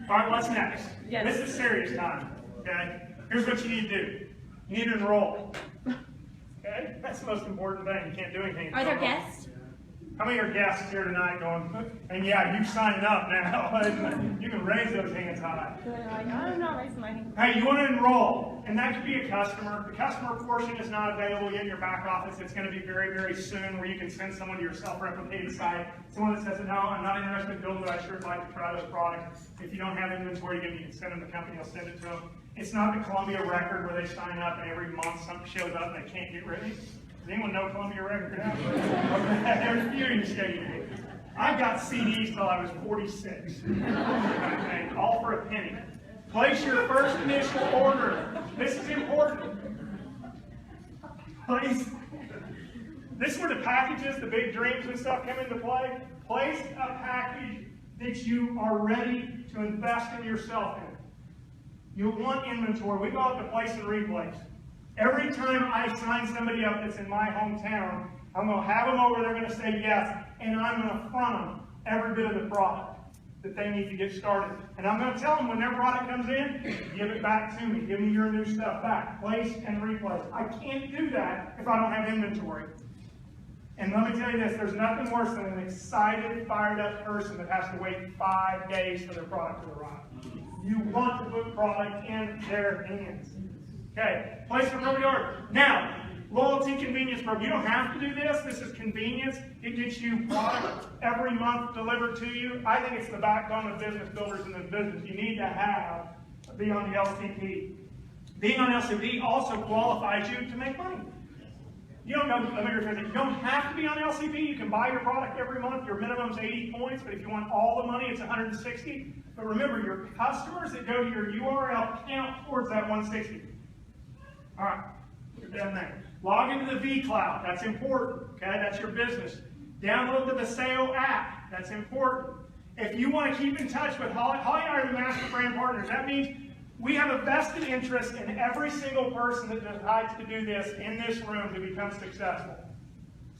[SPEAKER 7] All right, what's next?
[SPEAKER 8] Yes.
[SPEAKER 7] This is serious time. Okay? Here's what you need to do. You need to enroll. Okay? That's the most important thing. You can't do anything.
[SPEAKER 8] Are there guests?
[SPEAKER 7] How many are guests here tonight going, and yeah, you signed up now. You can raise those hands high.
[SPEAKER 8] I'm not raising my hand.
[SPEAKER 7] Hey, you want to enroll, and that could be a customer. The customer portion is not available yet in your back office. It's going to be very, very soon where you can send someone to your self-replicating site. Someone that says, no, I'm not interested in building, but I sure would like to try this product. If you don't have inventory, you can send them the company, will send it to them. It's not the Columbia record where they sign up and every month something shows up and they can't get rid of it. Does anyone know Columbia record now? There's a few you show you. I got CDs till I was 46. Okay, all for a penny. Place your first initial order. This is important. Place. This is where the packages, the big dreams and stuff come into play. Place a package that you are ready to invest in yourself in. You want inventory. We call it the place and replace. Every time I sign somebody up that's in my hometown, I'm going to have them over, they're going to say yes, and I'm going to front them every bit of the product that they need to get started. And I'm going to tell them when their product comes in, give it back to me. Give me your new stuff back. Place and replace. I can't do that if I don't have inventory. And let me tell you this, there's nothing worse than an excited, fired up person that has to wait 5 days for their product to arrive. You want to put product in their hands. Okay, place and order. Now, loyalty convenience program. You don't have to do this. This is convenience. It gets you product every month delivered to you. I think it's the backbone of business builders in this business. You need to be on the LCP. Being on LCP also qualifies you to make money. You don't know, you don't have to be on LCP. You can buy your product every month. Your minimum is 80 points, but if you want all the money, it's 160. But remember, your customers that go to your URL count towards that 160. All right, you're done there. Log into the vCloud. That's important. Okay, that's your business. Download the Vasayo app. That's important. If you want to keep in touch with Holly and I are the master brand partners. That means we have a vested interest in every single person that decides to do this in this room to become successful.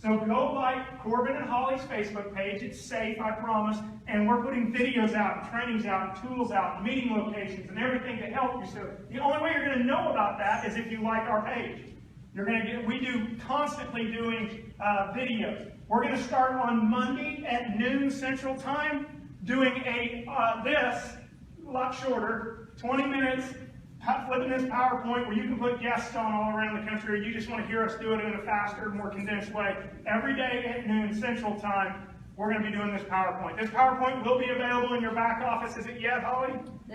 [SPEAKER 7] So go like Corbin and Holly's Facebook page. It's safe, I promise. And we're putting videos out, and trainings out, and tools out, and meeting locations, and everything to help you. So the only way you're going to know about that is if you like our page. We do constantly doing videos. We're going to start on Monday at noon Central Time doing this a lot shorter, 20 minutes, flipping this PowerPoint where you can put guests on all around the country, or you just want to hear us do it in a faster, more condensed way. Every day at noon Central Time, we're going to be doing this PowerPoint. This PowerPoint will be available in your back office. Is it yet, Holly?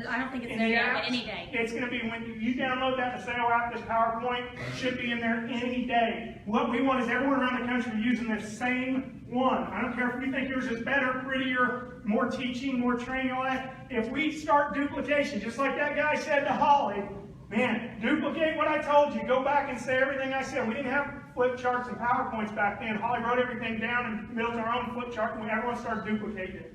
[SPEAKER 8] I don't think it's there yet, any day.
[SPEAKER 7] It's going to be when you download that Vasayo app, this PowerPoint should be in there any day. What we want is everyone around the country using the same one. I don't care if you think yours is better, prettier, more teaching, more training, all that. If we start duplication, just like that guy said to Holly, man, duplicate what I told you. Go back and say everything I said. We didn't have flip charts and PowerPoints back then. Holly wrote everything down and built our own flip chart, and everyone started duplicating it.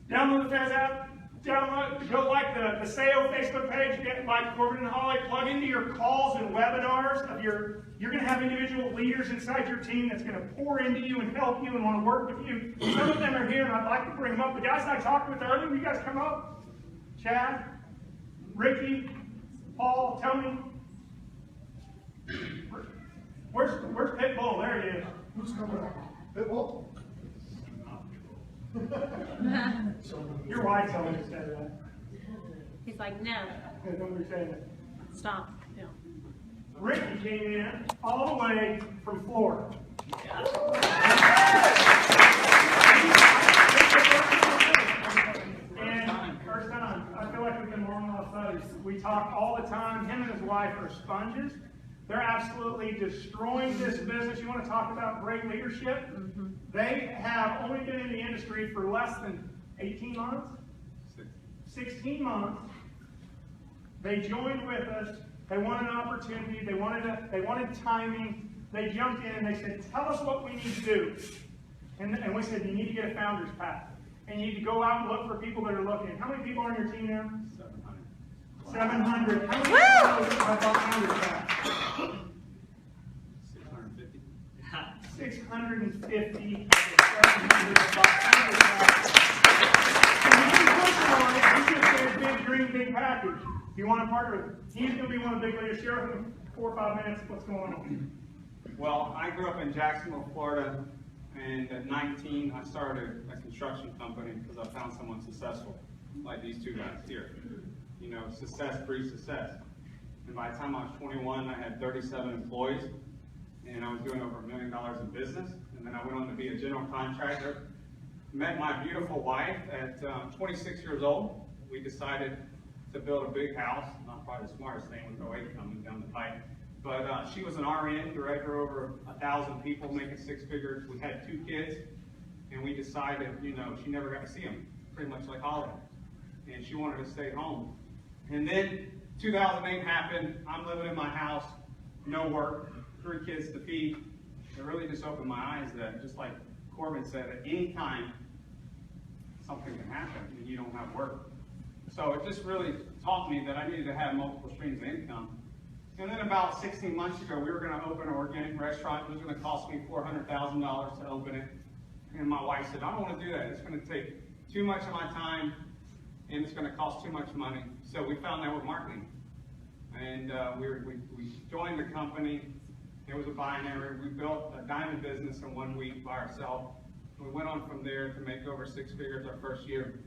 [SPEAKER 7] Download the Fez app. Go like the Vasayo Facebook page, get like Corbin and Holly, plug into your calls and webinars of you're going to have individual leaders inside your team that's going to pour into you and help you and want to work with you. Some of them are here, and I'd like to bring them up. The guys I talked with earlier, will you guys come up? Chad, Ricky, Paul, Tony. Where's Pitbull? There he is.
[SPEAKER 9] Who's coming up? Pitbull?
[SPEAKER 7] Your wife told me to say that.
[SPEAKER 8] He's like, no,
[SPEAKER 7] Hey, don't be saying that.
[SPEAKER 8] stop. No.
[SPEAKER 7] Ricky came in all the way from Florida. And first time, I feel like we've been long lost buddies. We talk all the time. Him and his wife are sponges. They're absolutely destroying this business. You want to talk about great leadership? Mm-hmm. They have only been in the industry for less than 18 months? 16 months. They joined with us. They wanted an opportunity. They wanted timing. They jumped in and they said, tell us what we need to do. And we said, you need to get a founder's pack. And you need to go out and look for people that are looking. How many people are on your team now? 700. How many people have bought founder's packs?
[SPEAKER 10] 650.
[SPEAKER 7] 650. You should say big dream, big package. If you want to partner with him, he's going to be one of the big leaders. Share with him 4 or 5 minutes what's going on.
[SPEAKER 10] Well, I grew up in Jacksonville, Florida, and at 19, I started a construction company because I found someone successful, like these two guys here. You know, success breeds success. And by the time I was 21, I had 37 employees, and I was doing over $1 million in business. And then I went on to be a general contractor. Met my beautiful wife at 26 years old. We decided to build a big house. Not probably the smartest thing with 08 coming down the pipe. But she was an RN, director over 1,000 people, making 6 figures. We had 2 kids, and we decided, you know, she never got to see them, pretty much like Holly. And she wanted to stay home. And then 2008 happened. I'm living in my house, no work, 3 kids to feed. It really just opened my eyes that, just like Corbin said, at any time, something can happen and you don't have work. So it just really taught me that I needed to have multiple streams of income. And then about 16 months ago, we were going to open an organic restaurant. It was going to cost me $400,000 to open it. And my wife said, I don't want to do that. It's going to take too much of my time, and it's going to cost too much money. So we found that with marketing. And we joined the company. It was a binary. We built a diamond business in 1 week by ourselves. We went on from there to make over 6 figures our first year.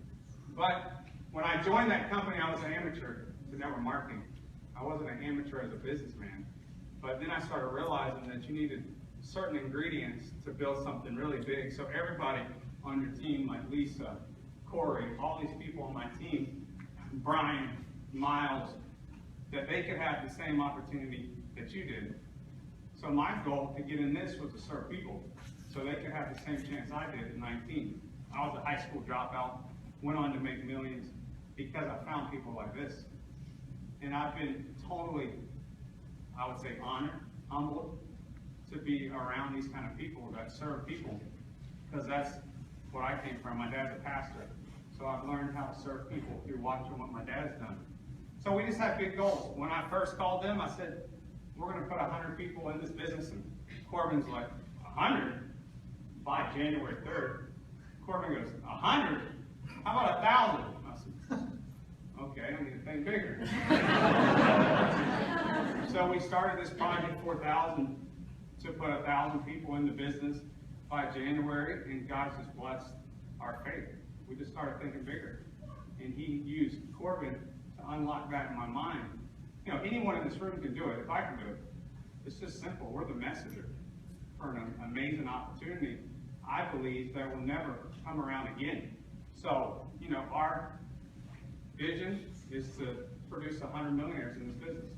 [SPEAKER 10] But when I joined that company, I was an amateur to network marketing. I wasn't an amateur as a businessman. But then I started realizing that you needed certain ingredients to build something really big. So everybody on your team, like Lisa, Corey, all these people on my team, Brian, Miles, that they could have the same opportunity that you did. So my goal to get in this was to serve people, so they could have the same chance I did at 19. I was a high school dropout, went on to make millions because I found people like this. And I've been totally, I would say, honored, humbled to be around these kind of people that serve people, because that's what I came from. My dad's a pastor, so I've learned how to serve people through watching what my dad's done. So we just have big goals. When I first called them, I said, we're going to put 100 people in this business, and Corbin's like, 100? By January 3rd. Corbin goes, 100? How about 1,000? I said, okay, I need to think bigger. So we started this project 4,000 to put 1,000 people in the business by January, and God's just blessed our faith. We just started thinking bigger. And he used Corbin to unlock that in my mind. You know, anyone in this room can do it, if I can do it. It's just simple. We're the messenger for an amazing opportunity, I believe, that will never come around again. So, you know, our vision is to produce 100 millionaires in this business.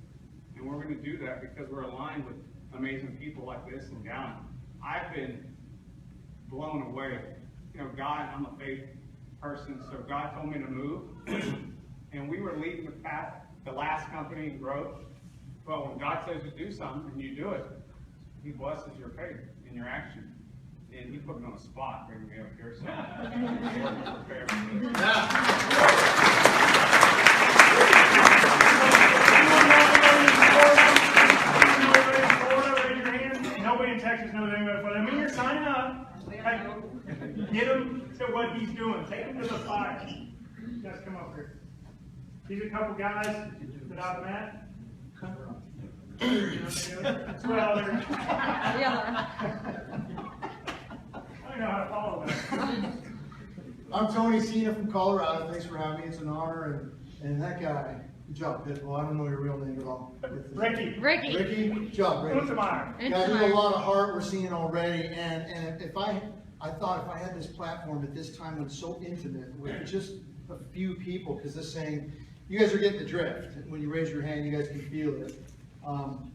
[SPEAKER 10] And we're going to do that because we're aligned with amazing people like this in Gallen. I've been blown away. You know, God, I'm a faith person, so God told me to move. And we were leading the path, the last company in growth. But when God says to do something and you do it, he blesses your faith and your action. And he put me on the spot, bringing me up here. So I wasn't prepared for
[SPEAKER 2] this. Nobody in Texas knows anything about it. I mean, you're signing up. Get them to what he's doing. Take them to the fire. You guys come up here. These are a couple guys that I've met. Well, they're...
[SPEAKER 8] Yeah.
[SPEAKER 2] I don't know how to follow that.
[SPEAKER 9] I'm Tony Cena from Colorado. Thanks for having me. It's an honor. And that guy, good job, Pitbull. I don't know your real name at all.
[SPEAKER 2] Ricky.
[SPEAKER 8] Ricky.
[SPEAKER 9] Ricky, good job, Ricky.
[SPEAKER 2] Untermeyer.
[SPEAKER 9] Yeah, there's a lot of heart we're seeing already. And if I thought if I had this platform at this time when it's so intimate with just a few people, because this saying, you guys are getting the drift. When you raise your hand, you guys can feel it.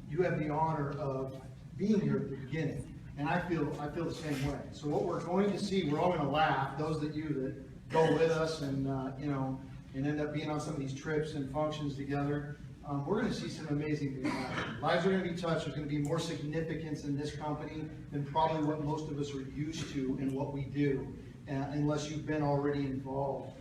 [SPEAKER 9] You have the honor of being here at the beginning. And I feel the same way. So what we're going to see, we're all going to laugh. Those of you that go with us and you know, and end up being on some of these trips and functions together, we're going to see some amazing things happen. Lives are going to be touched. There's going to be more significance in this company than probably what most of us are used to in what we do, unless you've been already involved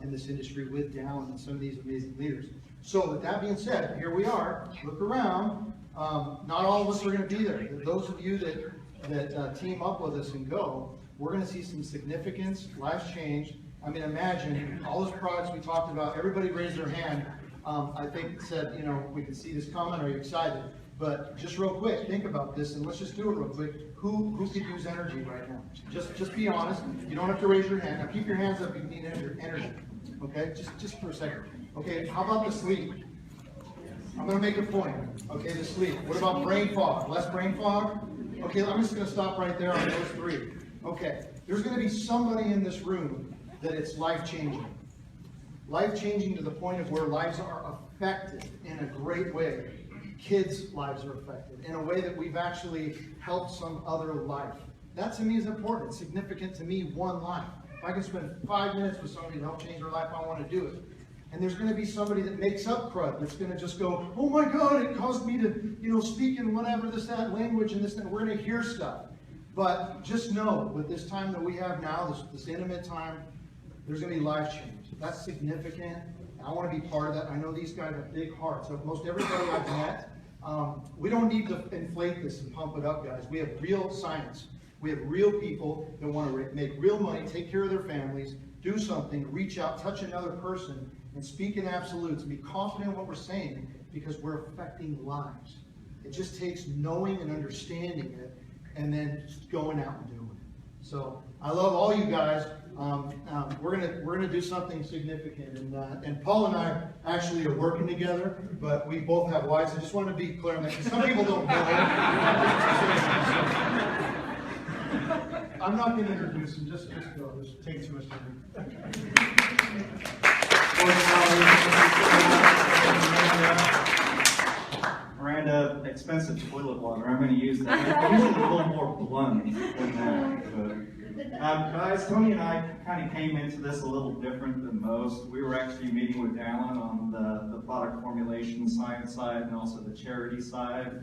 [SPEAKER 9] in this industry with Dallin and some of these amazing leaders. So with that being said, here we are. Look around. Not all of us are going to be there. Those of you that team up with us and go, we're going to see some significance, lives change. I mean, imagine all those products we talked about. Everybody raised their hand. I think said, you know, we can see this coming. Are you excited? But just real quick, think about this, and let's just do it real quick. Who could use energy right now? Just be honest. You don't have to raise your hand. Now keep your hands up if you need energy. Okay, just for a second. Okay, how about the sleep? I'm going to make a point. Okay, the sleep. What about brain fog? Less brain fog? Okay, I'm just going to stop right there on those three. Okay, there's going to be somebody in this room that it's life-changing. Life-changing to the point of where lives are affected in a great way. Kids' lives are affected in a way that we've actually helped some other life. That to me is important. It's significant to me, one life. If I can spend 5 minutes with somebody to help change their life, I want to do it. And there's going to be somebody that makes up crud that's going to just go, oh my God, it caused me to, you know, speak in whatever this, that language and this, that. We're going to hear stuff. But just know, with this time that we have now, this intimate time, there's going to be life change. That's significant. I want to be part of that. I know these guys have big hearts. So most everybody I've met, we don't need to inflate this and pump it up, guys. We have real science. We have real people that want to make real money, take care of their families, do something, reach out, touch another person, and speak in absolutes, and be confident in what we're saying, because we're affecting lives. It just takes knowing and understanding it, and then just going out and doing it. So I love all you guys. we're gonna do something significant, and Paul and I actually are working together, but we both have wives. I just want to be clear on that, because some people don't know. I'm not going to introduce him. Just go. This takes too much time.
[SPEAKER 11] Miranda, expensive toilet water. I'm going to use that. I'm using a little more blunt than that. But, guys, Tony and I kind of came into this a little different than most. We were actually meeting with Alan on the product formulation science side and also the charity side.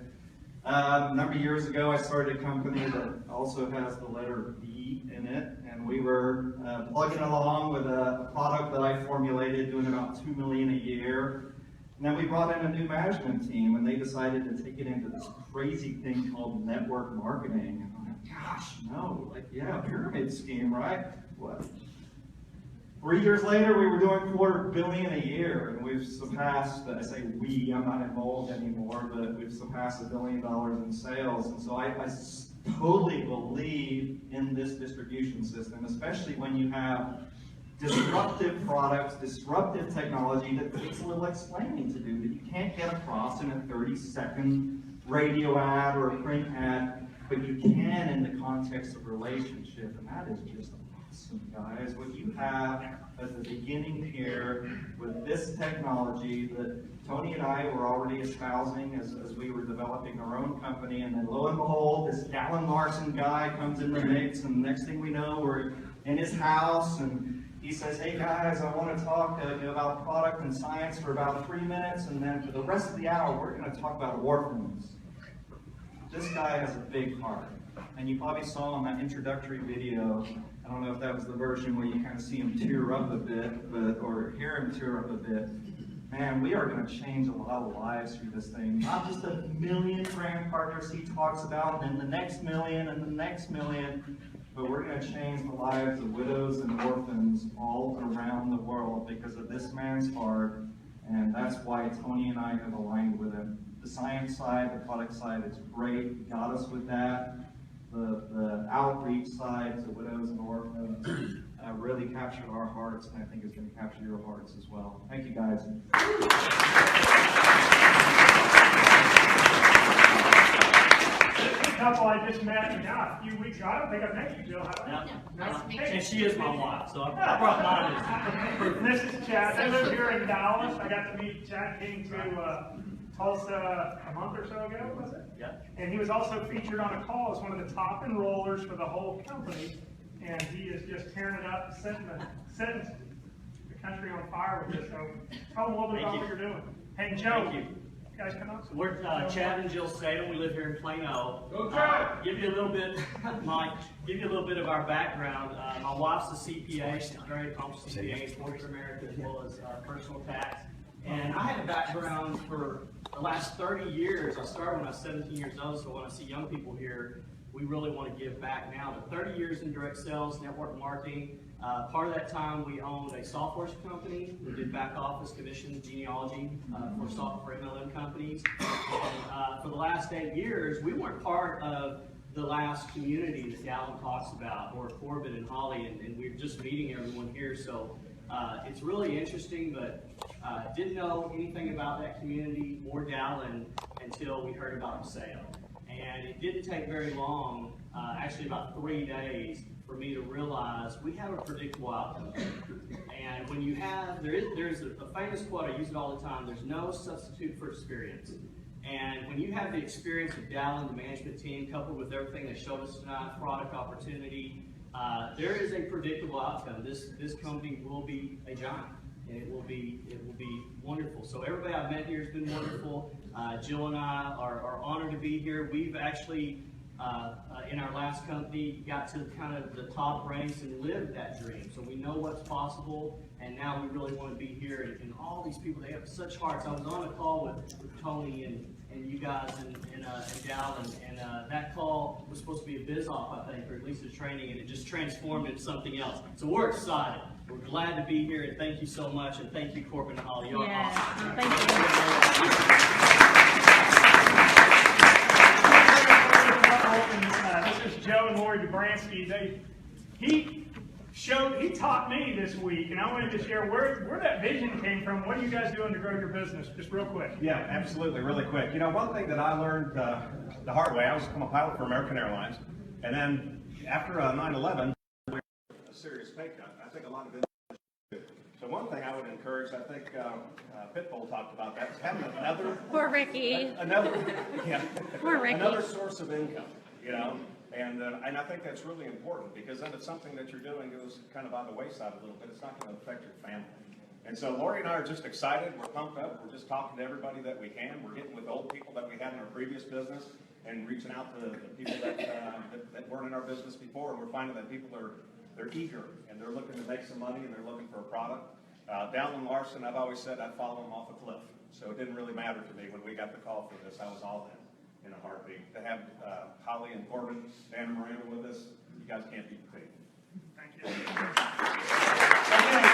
[SPEAKER 11] A number of years ago, I started a company that also has the letter B in it, and we were plugging along with a product that I formulated, doing about $2 million a year. And then we brought in a new management team, and they decided to take it into this crazy thing called network marketing. And I'm like, gosh, no, like, yeah, pyramid scheme, right? What? 3 years later, we were doing $250 million a year, and we've surpassed, I say we, I'm not involved anymore, but we've surpassed $1 billion in sales. And so I totally believe in this distribution system, especially when you have disruptive products, disruptive technology that takes a little explaining to do, that you can't get across in a 30-second radio ad or a print ad, but you can in the context of relationship, and that is just awesome, guys. What you have at the beginning here with this technology that Tony and I were already espousing as we were developing our own company, and then lo and behold, this Alan Larson guy comes in the mix, and the next thing we know, we're in his house, and he says, hey guys, I want to talk about product and science for about 3 minutes, and then for the rest of the hour, we're going to talk about orphans. This guy has a big heart, and you probably saw in that introductory video, I don't know if that was the version where you kind of see him tear up a bit, or hear him tear up a bit. Man, we are going to change a lot of lives through this thing. Not just a million brand partners he talks about, and the next million, and the next million, but we're going to change the lives of widows and orphans all around the world because of this man's heart, and that's why Tony and I have aligned with him. The science side, the product side, it's great. He got us with that. The outreach side to widows and orphans really captured our hearts, and I think it's going to capture your hearts as well. Thank you, guys.
[SPEAKER 7] This couple I just met now a few weeks ago. I don't think I've met you, Jill. Have I?
[SPEAKER 12] No.
[SPEAKER 7] Nice to meet you.
[SPEAKER 12] And she is my wife, so I brought mine.
[SPEAKER 7] This is Chad. I live here in Dallas. I got to meet Chad. Came to Tulsa a month or so ago, was it?
[SPEAKER 12] Yeah.
[SPEAKER 7] And he was also featured on a call as one of the top enrollers for the whole company. And he is just tearing it up, setting the country on fire with this. So tell them a little bit about what you're doing. Hey, Joe.
[SPEAKER 12] Thank you.
[SPEAKER 7] Guys, come on.
[SPEAKER 12] So we're Chad and Jill Statham. We live here in Plano.
[SPEAKER 7] Go Chad!
[SPEAKER 12] Give you a little bit, Mike. Give you a little bit of our background. My wife's a CPA. She's a very accomplished CPA, Mortgage America, as well as personal tax. And I had a background for the last 30 years. I started when I was 17 years old. So when I see young people here, we really want to give back now. But 30 years in direct sales, network marketing. Part of that time, we owned a software company. We did back office commissions, genealogy for software MLM companies. And for the last 8 years, we weren't part of the last community that Alan talks about, or Corbin and Holly, and we're just meeting everyone here. So it's really interesting, but didn't know anything about that community or Dallin until we heard about Vasayo. And it didn't take very long, actually about 3 days, for me to realize we have a predictable outcome. And when you have, there's a famous quote, I use it all the time, there's no substitute for experience. And when you have the experience of Dallin, the management team, coupled with everything they showed us tonight, product opportunity, there is a predictable outcome. This company will be a giant, and it will be wonderful. So everybody I've met here has been wonderful. Jill and I are honored to be here. We've actually, in our last company, got to kind of the top ranks and lived that dream. So we know what's possible, and now we really want to be here. And all these people, they have such hearts. I was on a call with Tony and you guys and Dallin, and that call was supposed to be a biz-off, I think, or at least a training, and it just transformed into something else. So we're excited. We're glad to be here, and thank you so much, and thank you, Corbin and Holly. You're awesome.
[SPEAKER 8] Thank
[SPEAKER 7] This is Joe and Lori Dobransky. He he taught me this week, and I wanted to share where that vision came from. What are you guys doing to grow your business? Just real quick.
[SPEAKER 13] Yeah, absolutely, really quick. You know, one thing that I learned the hard way, I was a pilot for American Airlines, and then after 9/11, a serious pay cut. I think a lot of businesses do. So one thing I would encourage, I think Pitbull talked about that, is having another
[SPEAKER 8] Poor Ricky. Poor Ricky.
[SPEAKER 13] another source of income. You know. And I think that's really important, because then if something that you're doing goes kind of on the wayside a little bit, it's not going to affect your family. And so Lori and I are just excited. We're pumped up. We're just talking to everybody that we can. We're getting with old people that we had in our previous business and reaching out to the people that weren't in our business before. And we're finding that people they're eager and they're looking to make some money and they're looking for a product. Dowland Larson, I've always said I'd follow him off a cliff. So it didn't really matter to me when we got the call for this. I was all in a heartbeat. To have Holly and Corbin, Dan and Miranda with us, you guys can't beat the team.
[SPEAKER 7] Thank you.